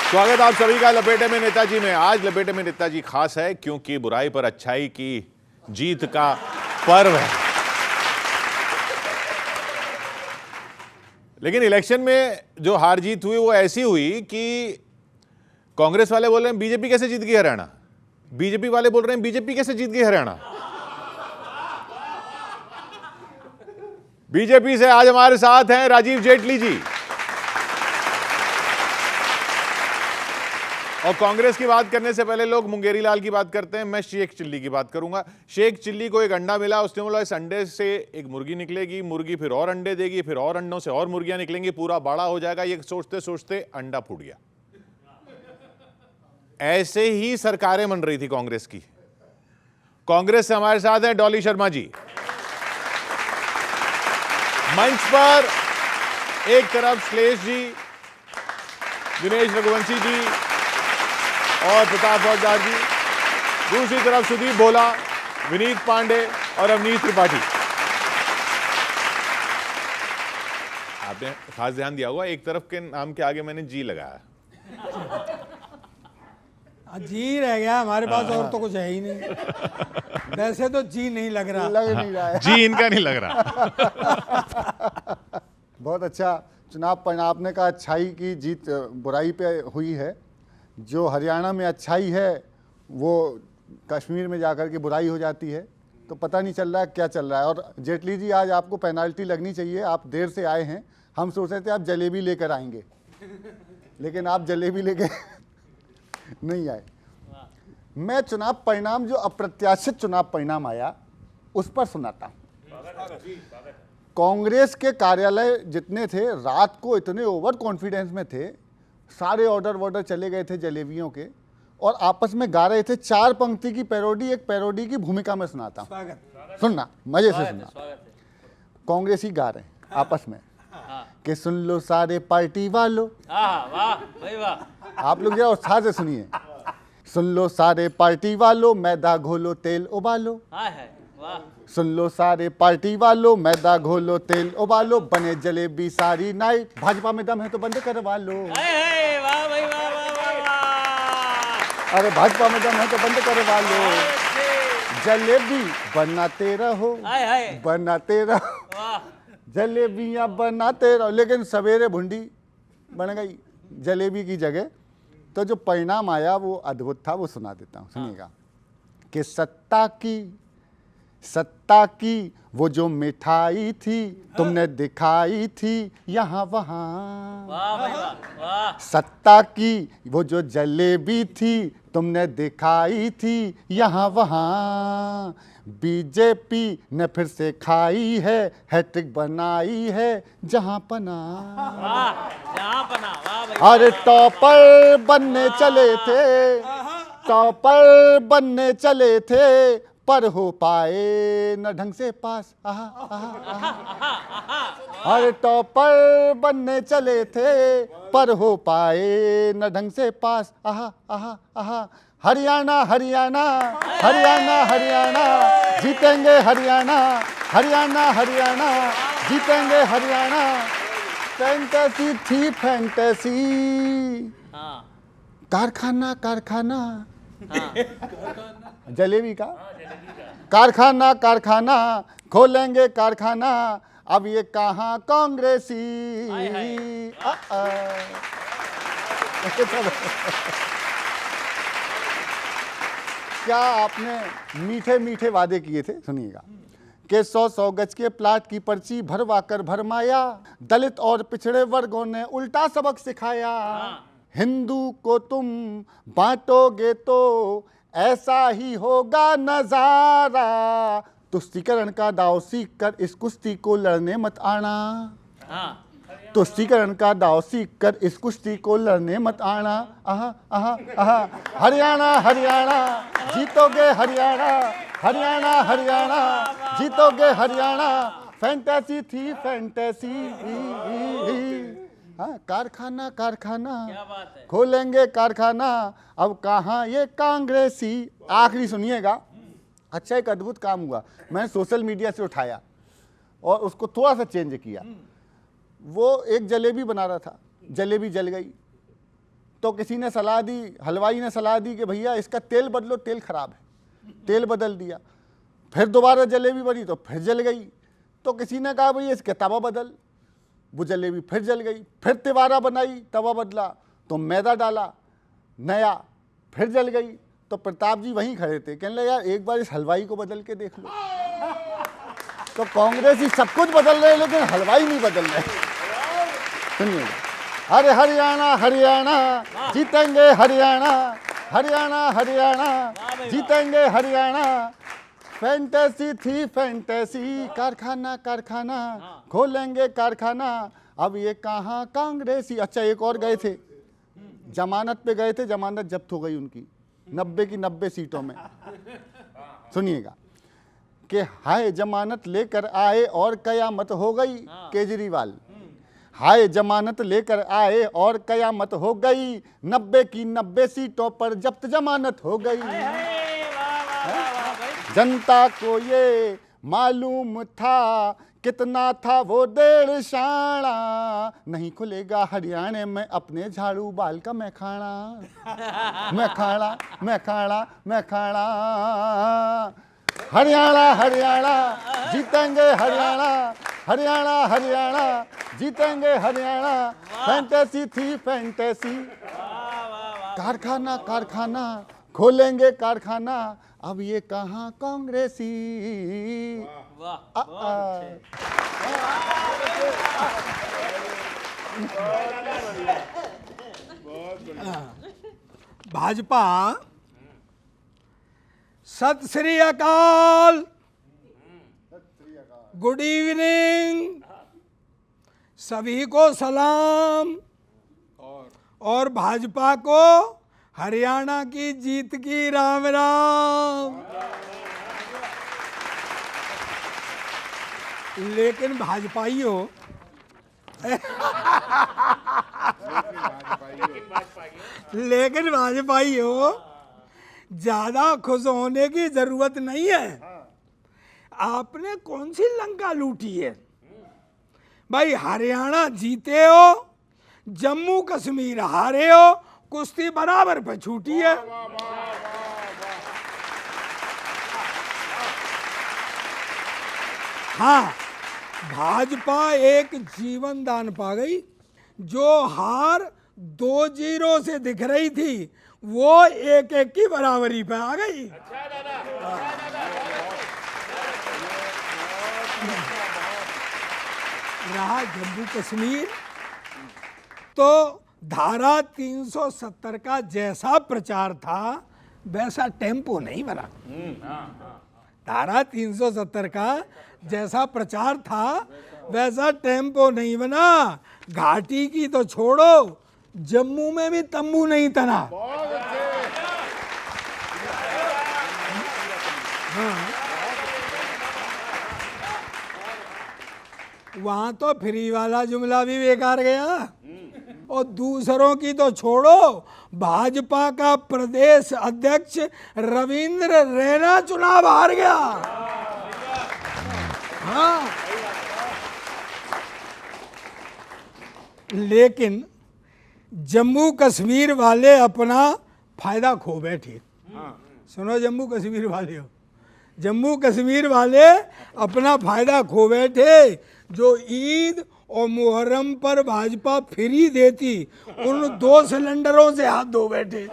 स्वागत आप सभी का लपेटे में नेताजी में। आज लपेटे में नेताजी खास है क्योंकि बुराई पर अच्छाई की जीत का पर्व है। लेकिन इलेक्शन में जो हार जीत हुई वो ऐसी हुई कि कांग्रेस वाले बोल रहे हैं बीजेपी कैसे जीत गई हरियाणा, बीजेपी वाले बोल रहे हैं बीजेपी कैसे जीत गई हरियाणा। बीजेपी से आज हमारे साथ हैं राजीव जेटली जी, और कांग्रेस की बात करने से पहले लोग मुंगेरी लाल की बात करते हैं, मैं शेख चिल्ली की बात करूंगा। शेख चिल्ली को एक अंडा मिला, उसने बोला इस अंडे से एक मुर्गी निकलेगी, मुर्गी फिर और अंडे देगी, फिर और अंडों से और मुर्गियां निकलेंगी, पूरा बड़ा हो जाएगा। ये सोचते सोचते अंडा फूट गया। ऐसे ही सरकारें बन रही थी कांग्रेस की। कांग्रेस से हमारे साथ हैं डॉली शर्मा जी। मंच पर एक तरफ श्लेष जी, दिनेश रघुवंशी जी और प्रताप फौजदार जी, दूसरी तरफ सुदीप भोला, विनीत पांडे और अवनीश त्रिपाठी। आपने खास ध्यान दिया होगा एक तरफ के नाम के आगे मैंने जी लगाया। जी रह गया हमारे पास, और तो कुछ है ही नहीं। वैसे तो जी नहीं लग रहा, लग नहीं रहा है। जी इनका नहीं लग रहा। बहुत अच्छा चुनाव परिणाम। आपने कहा अच्छाई की जीत बुराई पे हुई है। जो हरियाणा में अच्छाई है वो कश्मीर में जाकर के बुराई हो जाती है, तो पता नहीं चल रहा है क्या चल रहा है। और जेटली जी आज आपको पेनाल्टी लगनी चाहिए, आप देर से आए हैं। हम सोच रहे थे आप जलेबी लेकर आएंगे, लेकिन आप जलेबी लेके नहीं आए। मैं चुनाव परिणाम, जो अप्रत्याशित चुनाव परिणाम आया, उस पर सुनाता हूँ। कांग्रेस के कार्यालय जितने थे रात को इतने ओवर कॉन्फिडेंस में थे, सारे ऑर्डर चले गए थे जलेबियों के, और आपस में गा रहे थे। 4 पंक्ति की पैरोडी, एक पैरोडी की भूमिका में सुनाता हूँ, सुनना मजे से सुनना। कांग्रेस ही गा रहे हैं आपस में कि सुन लो सारे पार्टी वालों। आप लोग जरा उत्साह से सुनिए। सुन लो सारे पार्टी वालों, मैदा घोलो तेल उबालो। सुन लो सारे पार्टी वालों, मैदा घोलो तेल उबालो, बने जलेबी सारी नाइट, भाजपा में दम है तो बंद करवा लो। अरे भाजपा में दम है तो बंद करवा लो। जलेबी बनाते रहो, बनाते रहो, जलेबियां बनाते रहो। लेकिन सवेरे भुंडी बन गई जलेबी की जगह। तो जो परिणाम आया वो अद्भुत था, वो सुना देता हूँ, सुनिएगा। कि सत्ता की वो जो मिठाई थी तुमने दिखाई थी यहाँ वहाँ। सत्ता की वो जो जलेबी थी तुमने दिखाई थी यहाँ वहाँ। बीजेपी ने फिर से खाई है, हैट्रिक बनाई है जहाँ पना। अरे टॉपर बनने चले थे, टॉपर बनने चले थे, पर हो पाए न ढंग से पास। अरे टॉपर बनने चले थे, पर हो पाए न ढंग से पास। हरियाणा हरियाणा हरियाणा हरियाणा जीतेंगे, हरियाणा हरियाणा हरियाणा जीतेंगे, हरियाणा। फैंटेसी थी फैंटेसी, कारखाना कारखाना, जलेबी का कारखाना कारखाना, खोलेंगे कारखाना, अब ये कहाँ कांग्रेसी। क्या आपने मीठे मीठे वादे किए थे, सुनिएगा। कि 100 गज के प्लाट की पर्ची भरवा कर भरमाया, दलित और पिछड़े वर्गों ने उल्टा सबक सिखाया। हिंदू को तुम बांटोगे तो ऐसा ही होगा नजारा, तुष्टीकरण का दाव सीख कर इस कुश्ती को लड़ने मत आना। तुष्टीकरण का दाव सीख कर इस कुश्ती को लड़ने मत आना। हरियाणा हरियाणा जीतोगे, हरियाणा हरियाणा हरियाणा जीतोगे, हरियाणा। फैंटेसी थी फैंटेसी, कारखाना कारखाना, खोलेंगे कारखाना, अब कहाँ ये कांग्रेसी। आखिरी सुनिएगा, अच्छा एक अद्भुत काम हुआ। मैंने सोशल मीडिया से उठाया और उसको थोड़ा सा चेंज किया। वो एक जलेबी बना रहा था, जलेबी जल गई तो किसी ने सलाह दी, हलवाई ने सलाह दी कि भैया इसका तेल बदलो, तेल खराब है। तेल बदल दिया। फिर दोबारा जलेबी बनी तो फिर जल गई। तो किसी ने कहा भैया इसके तवा बदल, वो जलेबी फिर जल गई। फिर तिबारा बनाई, तवा बदला तो मैदा डाला नया, फिर जल गई। तो प्रताप जी वहीं खड़े थे, कहने लगे यार एक बार इस हलवाई को बदल के देख लो। तो कांग्रेसी सब कुछ बदल रहे लेकिन हलवाई नहीं बदल रहे। सुनिए, अरे हरियाणा हरियाणा जीतेंगे, हरियाणा हरियाणा हरियाणा जीतेंगे, हरियाणा। फैंटेसी थी फैंटेसी, कारखाना कारखाना खोलेंगे कारखाना, अब ये कहाँ कांग्रेसी। अच्छा एक और गए थे, जमानत पे गए थे, जमानत जब्त हो गई उनकी 90 की 90 सीटों में। सुनिएगा कि हाय जमानत लेकर आए और कयामत हो गई। केजरीवाल हाय जमानत लेकर आए और कयामत हो गई, 90 की 90 सीटों पर जब्त जमानत हो गई। जनता को ये मालूम था, कितना था वो 1.5 शाणा, नहीं खुलेगा हरियाणा में अपने झाड़ू बाल का मैखाना। मैखाना मैखाना मैखाना, हरियाणा हरियाणा जीतेंगे, हरियाणा हरियाणा हरियाणा जीतेंगे, हरियाणा। फैंटेसी थी फैंटेसी, कारखाना कारखाना खोलेंगे कारखाना, अब ये कहाँ कांग्रेसी। भाजपा सत श्री अकाल, गुड इवनिंग, सभी को सलाम, और भाजपा को हरियाणा की जीत की राम राम। लेकिन भाजपाइयों लेकिन भाजपाइयों ज्यादा खुश होने की जरूरत नहीं है। आपने कौन सी लंका लूटी है भाई? हरियाणा जीते हो, जम्मू कश्मीर हारे हो, कुश्ती बराबर पे छूटी है। हाँ, भाजपा एक जीवन दान पा गई। जो हार 2-0 से दिख रही थी वो 1-1 की बराबरी पे आ गई। रहा जम्मू कश्मीर, तो धारा 370 का जैसा प्रचार था वैसा टेम्पो नहीं बना। धारा 370 का जैसा प्रचार था वैसा टेम्पो नहीं बना। घाटी की तो छोड़ो, जम्मू में भी तंबू नहीं तना। वहां तो फ्री वाला जुमला भी बेकार गया। और दूसरों की तो छोड़ो, भाजपा का प्रदेश अध्यक्ष रविंद्र रैना चुनाव हार गया। हाँ, लेकिन जम्मू कश्मीर वाले अपना फायदा खो बैठे। सुनो जम्मू कश्मीर वाले हो, जम्मू कश्मीर वाले अपना फायदा खो बैठे। जो ईद और मुहर्रम पर भाजपा फ्री देती, उन 2 सिलेंडरों से हाथ धो बैठे।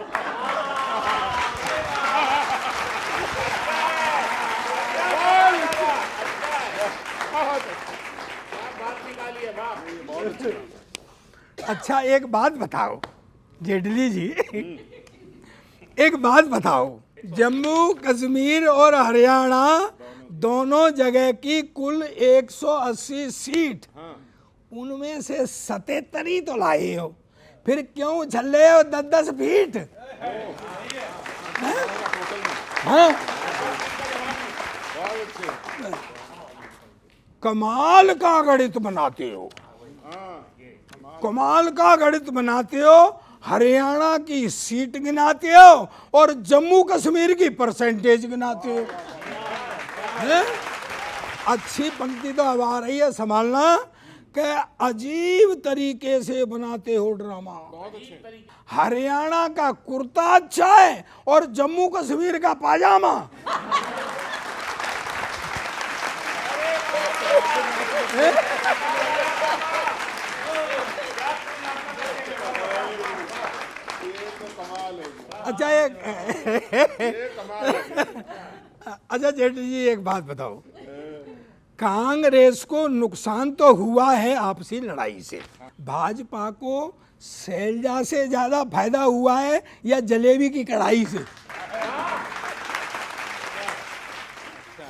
अच्छा एक बात बताओ जेटली जी, एक बात बताओ, जम्मू कश्मीर और हरियाणा दोनों जगह की कुल 180 सीट, उनमें से 77 ही तो लाए हो, फिर क्यों झल्ले हो 10-10 फीट? हाँ? कमाल का गणित बनाते हो, कमाल का गणित बनाते हो। हरियाणा की सीट गिनाते हो और जम्मू कश्मीर की परसेंटेज गिनाते हो। है? अच्छी पंक्ति तो अब आ रही है, संभालना। क्या अजीब तरीके से बनाते हो ड्रामा। हरियाणा का कुर्ता अच्छा है और जम्मू कश्मीर का पाजामा। अच्छा अच्छा जेटली जी एक बात बताओ, कांग्रेस को नुकसान तो हुआ है आपसी लड़ाई से, भाजपा को शैलजा से ज्यादा फायदा हुआ है या जलेबी की कढ़ाई से?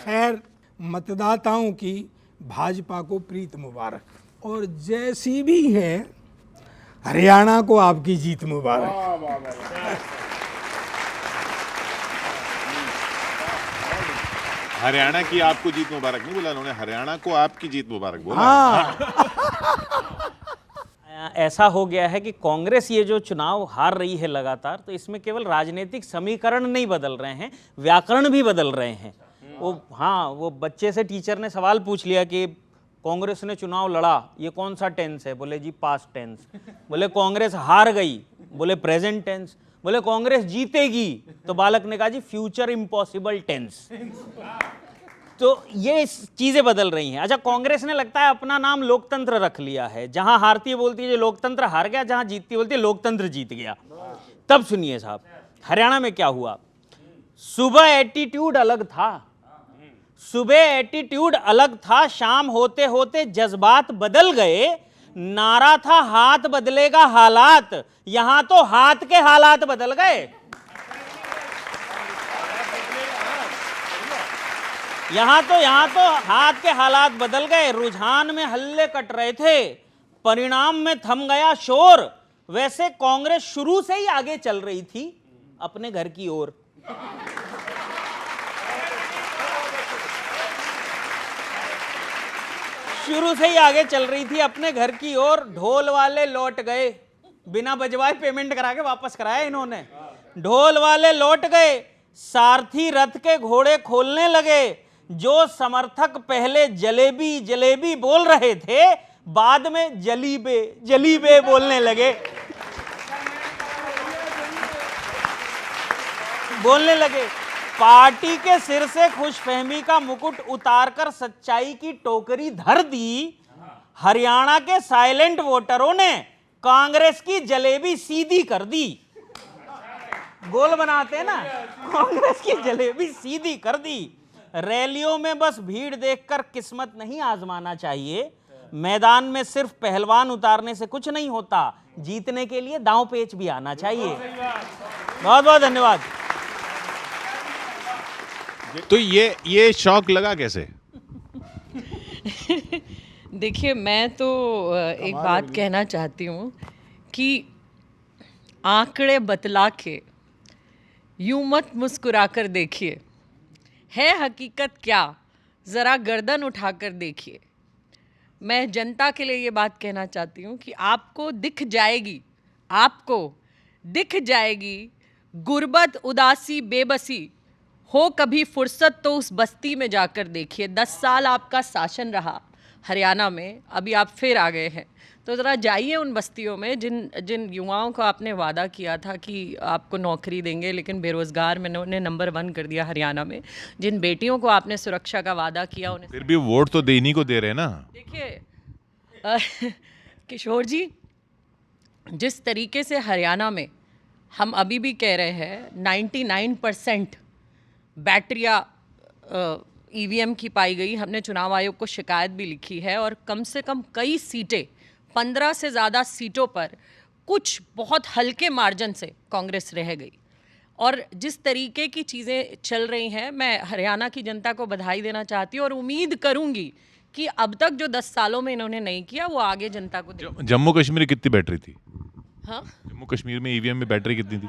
खैर, मतदाताओं की भाजपा को प्रीत मुबारक, और जैसी भी है हरियाणा को आपकी जीत मुबारक। हरियाणा की आपको जीत मुबारक नहीं बोला उन्होंने, हरियाणा को आपकी जीत मुबारक बोला। हाँ। ऐसा हो गया है कि कांग्रेस ये जो चुनाव हार रही है लगातार, तो इसमें केवल राजनीतिक समीकरण नहीं बदल रहे हैं, व्याकरण भी बदल रहे हैं। वो बच्चे से टीचर ने सवाल पूछ लिया कि कांग्रेस ने चुनाव लड़ा, ये कौन सा टेंस है? बोले जी पास्ट टेंस। बोले कांग्रेस हार गई, बोले प्रेजेंट टेंस। बोले कांग्रेस जीतेगी, तो बालक ने कहा जी फ्यूचर इम्पॉसिबल टेंस। तो ये चीजें बदल रही हैं। अच्छा, कांग्रेस ने लगता है अपना नाम लोकतंत्र रख लिया है, जहां हारती है बोलती है जो लोकतंत्र हार गया, जहां जीतती बोलती है लोकतंत्र जीत गया। तब सुनिए साहब, हरियाणा में क्या हुआ। सुबह एटीट्यूड अलग था, सुबह एटीट्यूड अलग था, शाम होते होते जज्बात बदल गए। नारा था हाथ बदलेगा हालात, यहां तो हाथ के हालात बदल गए। यहां तो हाथ के हालात बदल गए। रुझान में हल्ले कट रहे थे, परिणाम में थम गया शोर। वैसे कांग्रेस शुरू से ही आगे चल रही थी अपने घर की ओर। शुरू से ही आगे चल रही थी अपने घर की ओर। ढोल वाले लौट गए, बिना बजवाए पेमेंट करा के वापस कराया इन्होंने। ढोल वाले लौट गए, सारथी रथ के घोड़े खोलने लगे। जो समर्थक पहले जलेबी जलेबी बोल रहे थे, बाद में जलीबे जलीबे बोलने लगे। पार्टी के सिर से खुशफहमी का मुकुट उतारकर सच्चाई की टोकरी धर दी। हरियाणा के साइलेंट वोटरों ने कांग्रेस की जलेबी सीधी कर दी। गोल बनाते हैं ना, कांग्रेस की जलेबी सीधी कर दी। रैलियों में बस भीड़ देखकर किस्मत नहीं आजमाना चाहिए। मैदान में सिर्फ पहलवान उतारने से कुछ नहीं होता, जीतने के लिए दांव पेच भी आना चाहिए। बहुत बहुत धन्यवाद। तो ये शौक लगा कैसे? देखिए, मैं तो एक बात कहना चाहती हूँ कि आंकड़े बतला के यूं मत मुस्कुरा कर देखिए, है हकीकत क्या, ज़रा गर्दन उठाकर देखिए। मैं जनता के लिए ये बात कहना चाहती हूँ कि आपको दिख जाएगी गुर्बत, उदासी, बेबसी। हो कभी फुर्सत तो उस बस्ती में जाकर देखिए। 10 साल आपका शासन रहा हरियाणा में, अभी आप फिर आ गए हैं, तो ज़रा जाइए उन बस्तियों में जिन युवाओं को आपने वादा किया था कि आपको नौकरी देंगे, लेकिन बेरोज़गार में उन्हें नंबर 1 कर दिया हरियाणा में। जिन बेटियों को आपने सुरक्षा का वादा किया, उन्हें फिर भी वोट तो देनी को दे रहे हैं ना। देखिए किशोर जी, जिस तरीके से हरियाणा में हम अभी भी कह रहे हैं 99% बैटरियाँ ईवीएम की पाई गई। हमने चुनाव आयोग को शिकायत भी लिखी है, और कम से कम कई सीटें, 15 से ज़्यादा सीटों पर कुछ बहुत हल्के मार्जिन से कांग्रेस रह गई। और जिस तरीके की चीज़ें चल रही हैं, मैं हरियाणा की जनता को बधाई देना चाहती हूँ और उम्मीद करूँगी कि अब तक जो 10 सालों में इन्होंने नहीं किया वो आगे जनता को दे। जम्मू कश्मीर कितनी बैटरी थी? हाँ, जम्मू कश्मीर में ईवीएम में बैटरी कितनी थी?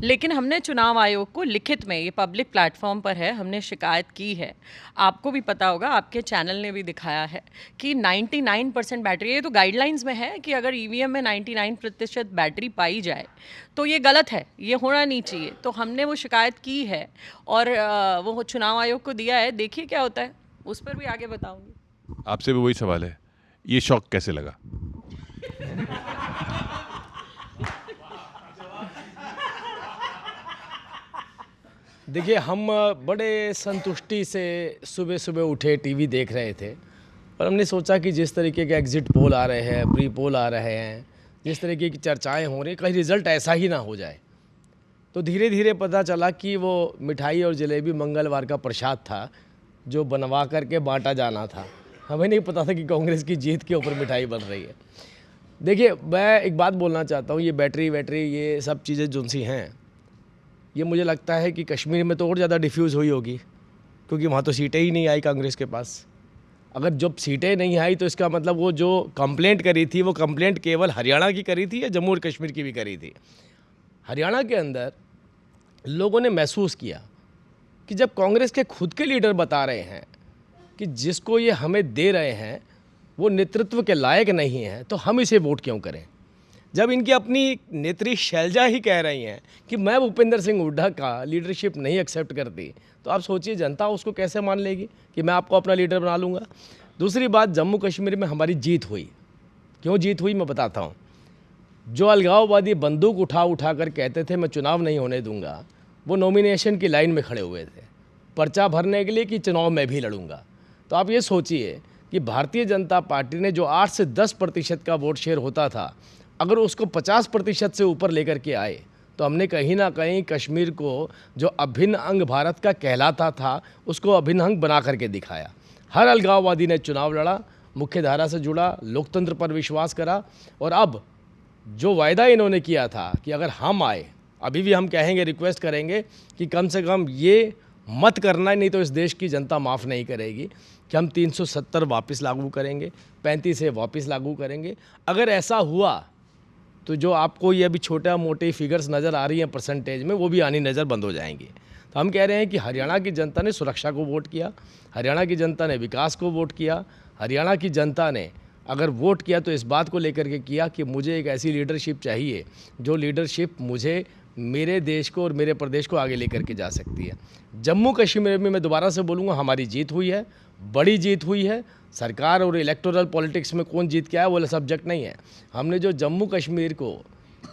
लेकिन हमने चुनाव आयोग को लिखित में, ये पब्लिक प्लेटफॉर्म पर है, हमने शिकायत की है। आपको भी पता होगा, आपके चैनल ने भी दिखाया है कि 99% बैटरी, ये तो गाइडलाइंस में है कि अगर ईवीएम में 99% बैटरी पाई जाए तो ये गलत है, ये होना नहीं चाहिए। तो हमने वो शिकायत की है और वो चुनाव आयोग को दिया है। देखिए क्या होता है, उस पर भी आगे बताऊँगी। आपसे भी वही सवाल है, ये शौक कैसे लगा? देखिए, हम बड़े संतुष्टि से सुबह सुबह उठे, टीवी देख रहे थे और हमने सोचा कि जिस तरीके के एग्ज़िट पोल आ रहे हैं, प्री पोल आ रहे हैं, जिस तरीके की चर्चाएं हो रही, कहीं रिज़ल्ट ऐसा ही ना हो जाए। तो धीरे धीरे पता चला कि वो मिठाई और जलेबी मंगलवार का प्रसाद था जो बनवा करके बांटा जाना था। हमें नहीं पता था कि कांग्रेस की जीत के ऊपर मिठाई बन रही है। देखिए, मैं एक बात बोलना चाहता हूँ, ये बैटरी ये सब चीज़ें जो सी हैं, ये मुझे लगता है कि कश्मीर में तो और ज़्यादा डिफ्यूज़ हुई होगी, क्योंकि वहाँ तो सीटें ही नहीं आई कांग्रेस के पास। अगर जब सीटें नहीं आई तो इसका मतलब वो जो कंप्लेंट करी थी, वो कंप्लेंट केवल हरियाणा की करी थी या जम्मू और कश्मीर की भी करी थी? हरियाणा के अंदर लोगों ने महसूस किया कि जब कांग्रेस के खुद के लीडर बता रहे हैं कि जिसको ये हमें दे रहे हैं वो नेतृत्व के लायक नहीं है, तो हम इसे वोट क्यों करें? जब इनकी अपनी नेत्री शैलजा ही कह रही हैं कि मैं भूपेंद्र सिंह हुड्डा का लीडरशिप नहीं एक्सेप्ट करती, तो आप सोचिए जनता उसको कैसे मान लेगी कि मैं आपको अपना लीडर बना लूँगा। दूसरी बात, जम्मू कश्मीर में हमारी जीत हुई। क्यों जीत हुई मैं बताता हूँ। जो अलगाववादी बंदूक उठा कर कहते थे मैं चुनाव नहीं होने दूंगा, वो नॉमिनेशन की लाइन में खड़े हुए थे पर्चा भरने के लिए कि चुनाव मैं भी लड़ूंगा। तो आप ये सोचिए कि भारतीय जनता पार्टी ने जो 8 से 10% का वोट शेयर होता था, अगर उसको 50% से ऊपर लेकर के आए, तो हमने कहीं ना कहीं कश्मीर को जो अभिन्न अंग भारत का कहलाता था, उसको अभिन्न अंग बना करके दिखाया। हर अलगाववादी ने चुनाव लड़ा, मुख्य धारा से जुड़ा, लोकतंत्र पर विश्वास करा, और अब जो वायदा इन्होंने किया था कि अगर हम आए, अभी भी हम कहेंगे, रिक्वेस्ट करेंगे कि कम से कम ये मत करना, नहीं तो इस देश की जनता माफ़ नहीं करेगी, कि हम 370 वापस लागू करेंगे, 35 वापस लागू करेंगे। अगर ऐसा हुआ तो जो आपको ये अभी छोटा मोटे फिगर्स नज़र आ रही हैं परसेंटेज में, वो भी आनी नज़र बंद हो जाएंगी। तो हम कह रहे हैं कि हरियाणा की जनता ने सुरक्षा को वोट किया, हरियाणा की जनता ने विकास को वोट किया, हरियाणा की जनता ने अगर वोट किया तो इस बात को लेकर के किया कि मुझे एक ऐसी लीडरशिप चाहिए जो लीडरशिप मुझे, मेरे देश को और मेरे प्रदेश को आगे लेकर के जा सकती है। जम्मू कश्मीर में मैं दोबारा से बोलूँगा, हमारी जीत हुई है, बड़ी जीत हुई है। सरकार और इलेक्टोरल पॉलिटिक्स में कौन जीत के आया वो सब्जेक्ट नहीं है। हमने जो जम्मू कश्मीर को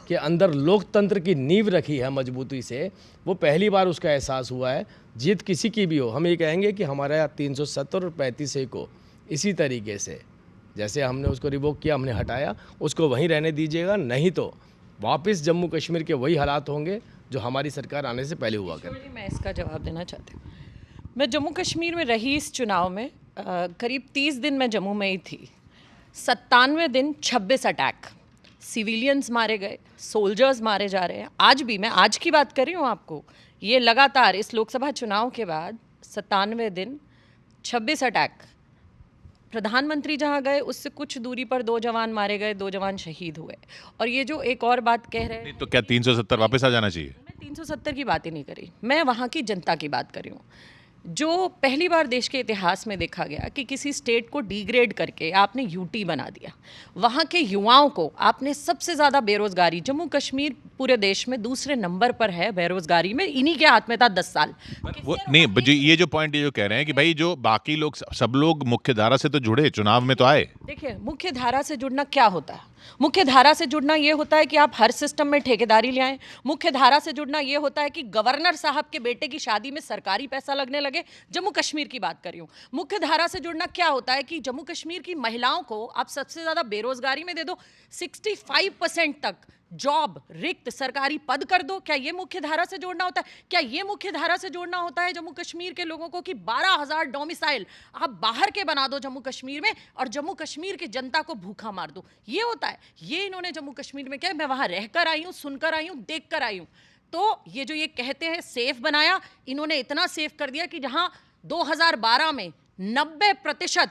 के अंदर लोकतंत्र की नींव रखी है मजबूती से, वो पहली बार उसका एहसास हुआ है। जीत किसी की भी हो, हम ये कहेंगे कि हमारा 370 और 35 को इसी तरीके से जैसे हमने उसको रिवोक किया, हमने हटाया, उसको वहीं रहने दीजिएगा, नहीं तो वापस जम्मू कश्मीर के वही हालात होंगे जो हमारी सरकार आने से पहले हुआ करते। मैं इसका जवाब देना चाहती हूँ। मैं जम्मू कश्मीर में रही इस चुनाव में, करीब 30 दिन मैं जम्मू में ही थी। 97 दिन 26 अटैक, सिविलियंस मारे गए, सोल्जर्स मारे जा रहे हैं। आज भी, मैं आज की बात कर रही हूँ आपको, ये लगातार इस लोकसभा चुनाव के बाद 97 दिन 26 अटैक। प्रधानमंत्री जहाँ गए उससे कुछ दूरी पर 2 जवान मारे गए, 2 जवान शहीद हुए। और ये जो एक और बात कह रहे हैं, तो क्या 370 वापस आ जाना चाहिए? मैं 370 की बात ही नहीं करी, मैं वहाँ की जनता की बात कर रही हूँ। जो पहली बार देश के इतिहास में देखा गया कि किसी स्टेट को डिग्रेड करके आपने यूटी बना दिया, वहाँ के युवाओं को आपने सबसे ज़्यादा बेरोज़गारी, जम्मू कश्मीर पूरे देश में दूसरे नंबर पर है बेरोज़गारी में, इन्हीं के हाथ में था 10 साल। वो नहीं, ये जो पॉइंट ये जो कह रहे हैं कि भाई जो बाकी लोग, सब लोग मुख्य धारा से तो जुड़े, चुनाव में तो आए। देखिए, मुख्य धारा से जुड़ना क्या होता है? मुख्य धारा से जुड़ना ये होता है कि आप हर सिस्टम में ठेकेदारी ले आएं। मुख्य धारा से जुड़ना ये होता है कि गवर्नर साहब के बेटे की शादी में सरकारी पैसा लगने लगे। जम्मू कश्मीर की बात कर रही हूँ। मुख्य धारा से जुड़ना क्या होता है कि जम्मू कश्मीर की महिलाओं को आप सबसे ज़्यादा बेरोजगारी में दे दो, 65% तक जॉब रिक्त सरकारी पद कर दो। क्या ये मुख्य धारा से जोड़ना होता है? क्या ये मुख्य धारा से जोड़ना होता है जम्मू कश्मीर के लोगों को कि 12,000 डोमिसाइल आप बाहर के बना दो जम्मू कश्मीर में और जम्मू कश्मीर की जनता को भूखा मार दो? ये होता है? ये इन्होंने जम्मू कश्मीर में किया। मैं वहां रहकर आई हूं, सुनकर आई हूं, देखकर आई हूं। तो ये जो ये कहते हैं सेफ बनाया, इन्होंने इतना सेफ कर दिया कि जहां 2012 में 90%,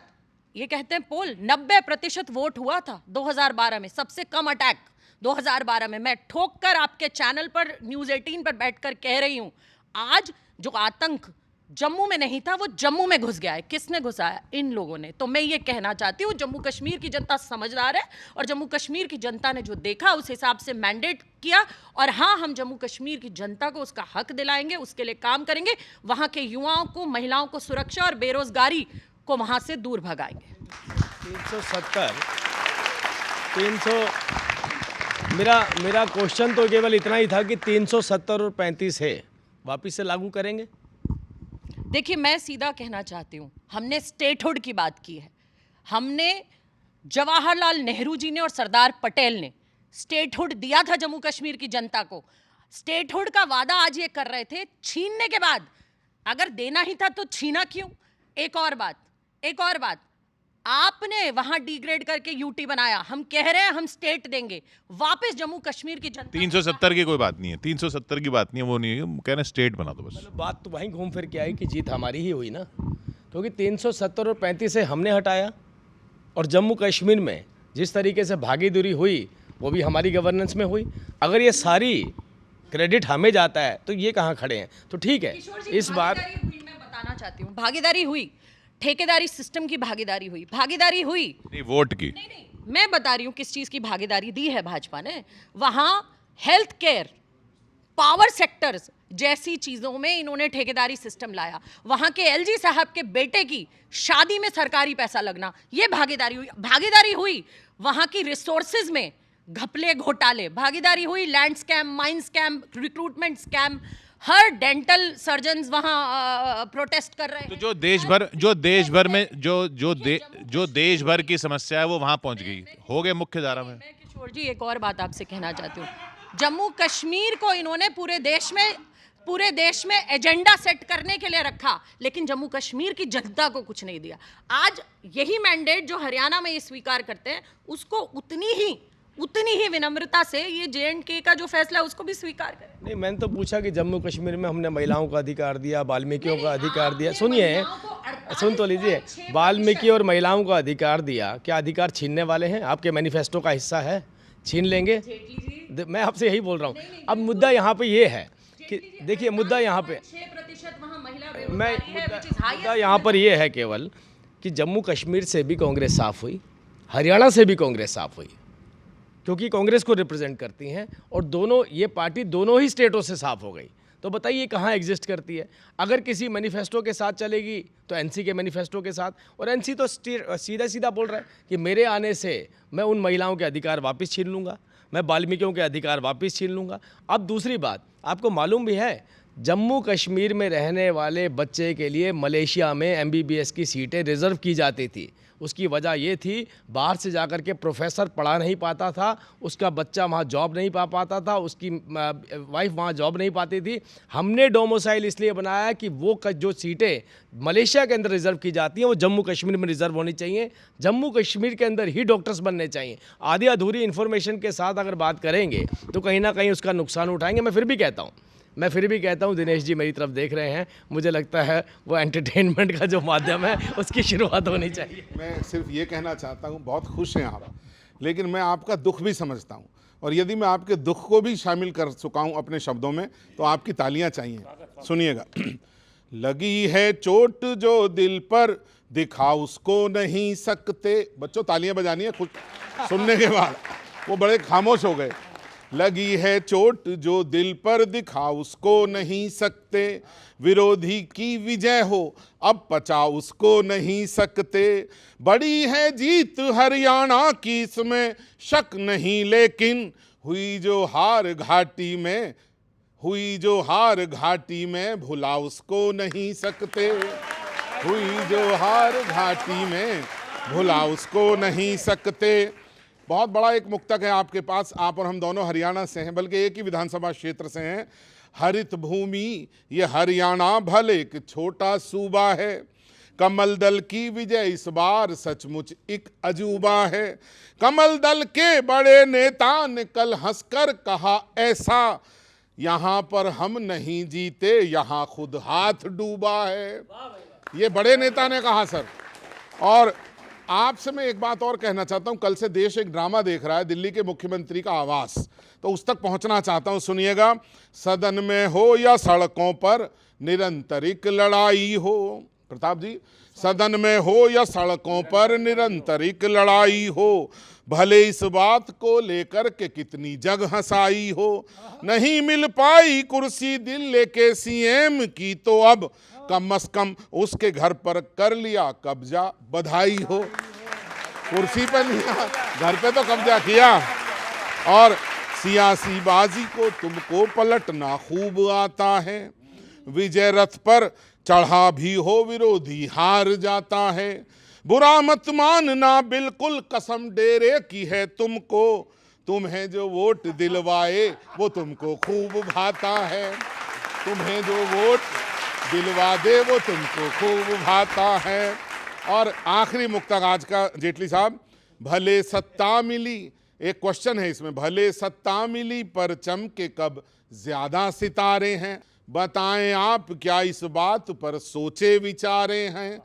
ये कहते हैं पोल, 90% वोट हुआ था 2012 में, सबसे कम अटैक 2012 में। मैं ठोक कर आपके चैनल पर न्यूज़ 18 पर बैठकर कह रही हूं, आज जो आतंक जम्मू में नहीं था वो जम्मू में घुस गया है। किसने घुसाया? इन लोगों ने। तो मैं ये कहना चाहती हूँ, जम्मू कश्मीर की जनता समझदार है और जम्मू कश्मीर की जनता ने जो देखा उस हिसाब से मैंडेट किया। और हाँ, हम जम्मू कश्मीर की जनता को उसका हक दिलाएंगे, उसके लिए काम करेंगे, वहाँ के युवाओं को, महिलाओं को सुरक्षा और बेरोजगारी को वहाँ से दूर भगाएंगे। 370 300 मेरा क्वेश्चन तो केवल इतना ही था कि 370 और 35 है, वापिस से लागू करेंगे? देखिए, मैं सीधा कहना चाहती हूँ, हमने स्टेटहुड की बात की है। हमने जवाहरलाल नेहरू जी ने और सरदार पटेल ने स्टेटहुड दिया था जम्मू कश्मीर की जनता को। स्टेटहुड का वादा आज ये कर रहे थे, छीनने के बाद अगर देना ही था तो छीना क्यों? एक और बात, आपने वहां डिग्रेड करके यूटी बनाया। हम कह रहे हैं हम स्टेट देंगे, वापस जम्मू कश्मीर की जनता। 370 की कोई बात नहीं है, 370 की बात नहीं है, वो नहीं है, कह रहे हैं स्टेट बना दो बस। बात तो वहीं घूम फिर के आई कि जीत हमारी ही हुई ना, क्योंकि 370 और 35 से हमने हटाया और जम्मू कश्मीर में जिस तरीके से भागीदारी हुई वो भी हमारी गवर्नेंस में हुई। अगर ये सारी क्रेडिट हमें जाता है तो ये कहाँ खड़े हैं? तो ठीक है, इस बार मैं बताना चाहती हूँ, भागीदारी हुई, ठेकेदारी सिस्टम की भागीदारी हुई नहीं, वोट की नहीं, मैं बता रही हूँ किस चीज की भागीदारी दी है भाजपा ने। वहां हेल्थ केयर, पावर सेक्टर्स जैसी चीजों में इन्होंने ठेकेदारी सिस्टम लाया। वहां के एलजी साहब के बेटे की शादी में सरकारी पैसा लगना, ये भागीदारी हुई। वहां की रिसोर्सेज में घपले घोटाले, भागीदारी हुई। Land scam, mine scam, recruitment scam, हर डेंटल सर्जन्स वहां प्रोटेस्ट कर रहे हैं। तो जो देश भर की समस्या है वो वहां पहुंच गई, हो गए मुख्य धारा में। मैं किशोर जी एक और बात आपसे कहना चाहती हूँ, जम्मू कश्मीर को इन्होंने पूरे देश में एजेंडा सेट करने के लिए रखा, लेकिन जम्मू कश्मीर की जनता को कुछ नहीं दिया। आज यही मैंडेट जो हरियाणा में ये स्वीकार करते हैं, उसको उतनी ही विनम्रता से ये JNK का जो फैसला है उसको भी स्वीकार करें। नहीं, मैंने तो पूछा कि जम्मू कश्मीर में हमने महिलाओं का अधिकार दिया, वाल्मीकियों का अधिकार दिया। सुनिए, सुन तो लीजिए, वाल्मीकि और महिलाओं का अधिकार दिया, क्या अधिकार छीनने वाले हैं? आपके मैनिफेस्टो का हिस्सा है, छीन लेंगे? मैं आपसे यही बोल रहा हूँ। अब मुद्दा यहाँ पे ये है कि देखिए, मुद्दा यहाँ पे मुद्दा यहाँ पर ये है केवल कि जम्मू कश्मीर से भी कांग्रेस साफ हुई, हरियाणा से भी कांग्रेस साफ हुई, क्योंकि कांग्रेस को रिप्रेजेंट करती हैं और दोनों ये पार्टी दोनों ही स्टेटों से साफ हो गई। तो बताइए कहाँ एग्जिस्ट करती है? अगर किसी मैनिफेस्टो के साथ चलेगी तो एनसी के मैनिफेस्टो के साथ, और एनसी तो सीधा बोल रहा है कि मेरे आने से मैं उन महिलाओं के अधिकार वापस छीन लूँगा, मैं वाल्मीकियों के अधिकार वापस छीन लूँगा। अब दूसरी बात, आपको मालूम भी है, जम्मू कश्मीर में रहने वाले बच्चे के लिए मलेशिया में MBBS की सीटें रिज़र्व की जाती थी। उसकी वजह ये थी, बाहर से जाकर के प्रोफेसर पढ़ा नहीं पाता था, उसका बच्चा वहाँ जॉब नहीं पा पाता था, उसकी वाइफ वहाँ जॉब नहीं पाती थी। हमने डोमिसाइल इसलिए बनाया कि वो जो सीटें मलेशिया के अंदर रिज़र्व की जाती हैं वो जम्मू कश्मीर में रिज़र्व होनी चाहिए, जम्मू कश्मीर के अंदर ही डॉक्टर्स बनने चाहिए। आधी अधूरी इन्फॉर्मेशन के साथ अगर बात करेंगे तो कहीं ना कहीं उसका नुकसान उठाएंगे। मैं फिर भी कहता हूँ दिनेश जी मेरी तरफ देख रहे हैं, मुझे लगता है वो एंटरटेनमेंट का जो माध्यम है उसकी शुरुआत होनी चाहिए। मैं सिर्फ ये कहना चाहता हूँ, बहुत खुश हैं आप, लेकिन मैं आपका दुख भी समझता हूँ, और यदि मैं आपके दुख को भी शामिल कर चुका हूँ अपने शब्दों में तो आपकी तालियां चाहिए। सुनिएगा। लगी है चोट जो दिल पर दिखा उसको नहीं सकते। बच्चों तालियां बजानी है खुद सुनने के बाद, वो बड़े खामोश हो गए। लगी है चोट जो दिल पर दिखा उसको नहीं सकते, विरोधी की विजय हो अब पचा उसको नहीं सकते। बड़ी है जीत हरियाणा की इसमें शक नहीं, लेकिन हुई जो हार घाटी में भुला उसको नहीं सकते। हुई जो हार घाटी में भुला उसको नहीं सकते। बहुत बड़ा एक मुक्तक है आपके पास, आप और हम दोनों हरियाणा से हैं, बल्कि एक ही विधानसभा क्षेत्र से हैं। हरित भूमि ये हरियाणा भले एक छोटा सूबा है, कमल दल की विजय इस बार सचमुच एक अजूबा है। कमल दल के बड़े नेता ने कल हंसकर कहा ऐसा, यहाँ पर हम नहीं जीते यहाँ खुद हाथ डूबा है। ये बड़े नेता ने कहा सर। और आपसे मैं एक बात और कहना चाहता हूं, कल से देश एक ड्रामा देख रहा है, दिल्ली के मुख्यमंत्री का आवास, तो उस तक पहुंचना चाहता हूं। सुनिएगा। सदन में हो या सड़कों पर निरंतरिक लड़ाई हो, प्रताप जी, सदन में हो या सड़कों पर निरंतरिक लड़ाई हो, भले इस बात को लेकर के कितनी जग हंसाई हो, नहीं मिल पाई कुर्सी दिल लेके CM की तो अब कम से कम उसके घर पर कर लिया कब्जा, बधाई हो। कुर्सी पे नहीं, घर पे तो कब्जा किया। और सियासी बाजी को तुमको पलटना खूब आता है, विजय रथ पर चढ़ा भी हो विरोधी हार जाता है। बुरा मत मानना बिल्कुल कसम डेरे की है तुमको, तुम्हें जो वोट दिलवाए वो तुमको खूब भाता है, तुम्हें जो वोट दिलवा दे वो तुमको खूब भाता है। और आखिरी मुक्तक आज का जेटली साहब, भले सत्ता मिली, एक क्वेश्चन है इसमें, भले सत्ता मिली पर चमके कब ज्यादा सितारे हैं, बताएं आप क्या इस बात पर सोचे विचारे हैं।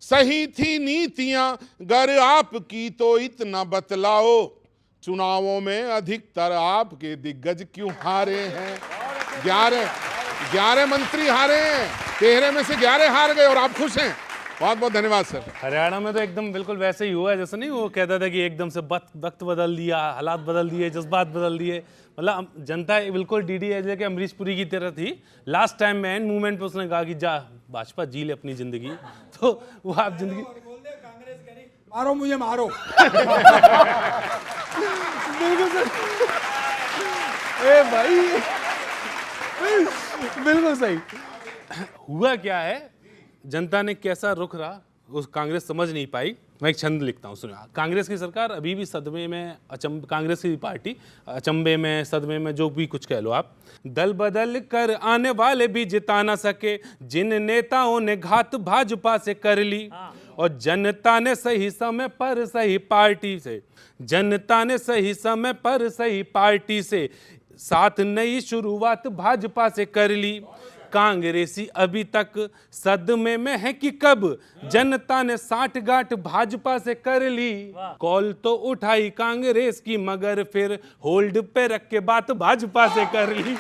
सही थी नीतियां गर आपकी तो इतना बतलाओ, चुनावों में अधिकतर आपके दिग्गज क्यों हारे हैं। 11 मंत्री हारे हैं, 13 में से 11 हार गए और आप खुश हैं। बहुत बहुत धन्यवाद सर। हरियाणा में तो एकदम बिल्कुल वैसे ही हुआ है, जैसे नहीं वो कहता था कि एकदम से वक्त बदल दिया, हालात बदल दिए, जज्बात बदल दिए। मतलब जनता बिल्कुल डीडीएलजे के अमरीश पुरी की तरह थी। लास्ट टाइम में एंड मूवमेंट पे उसने कहा कि जा भाजपा जी ले अपनी जिंदगी, तो वो आप जिंदगी मारो मुझे मारो। बिल्कुल सर, ए भाई बिल्कुल सही। हुआ क्या है, जनता ने कैसा रुख रहा उस कांग्रेस समझ नहीं पाई। मैं एक छंद लिखता हूँ, सुनिए। कांग्रेस की सरकार अभी भी सदमे में, कांग्रेस की पार्टी अचंबे में, सदमे में, जो भी कुछ कह लो आप। दल बदल कर आने वाले भी जिता ना सके, जिन नेताओं ने घात भाजपा से कर ली, और जनता ने सही समय पर सही पार्टी से, जनता ने सही समय पर सही पार्टी से साथ नई शुरुआत भाजपा से कर ली। कांग्रेसी अभी तक सदमे में है कि कब जनता ने 60 गांठ भाजपा से कर ली। कॉल तो उठाई कांग्रेस की मगर फिर होल्ड पे रख के बात भाजपा से कर ली।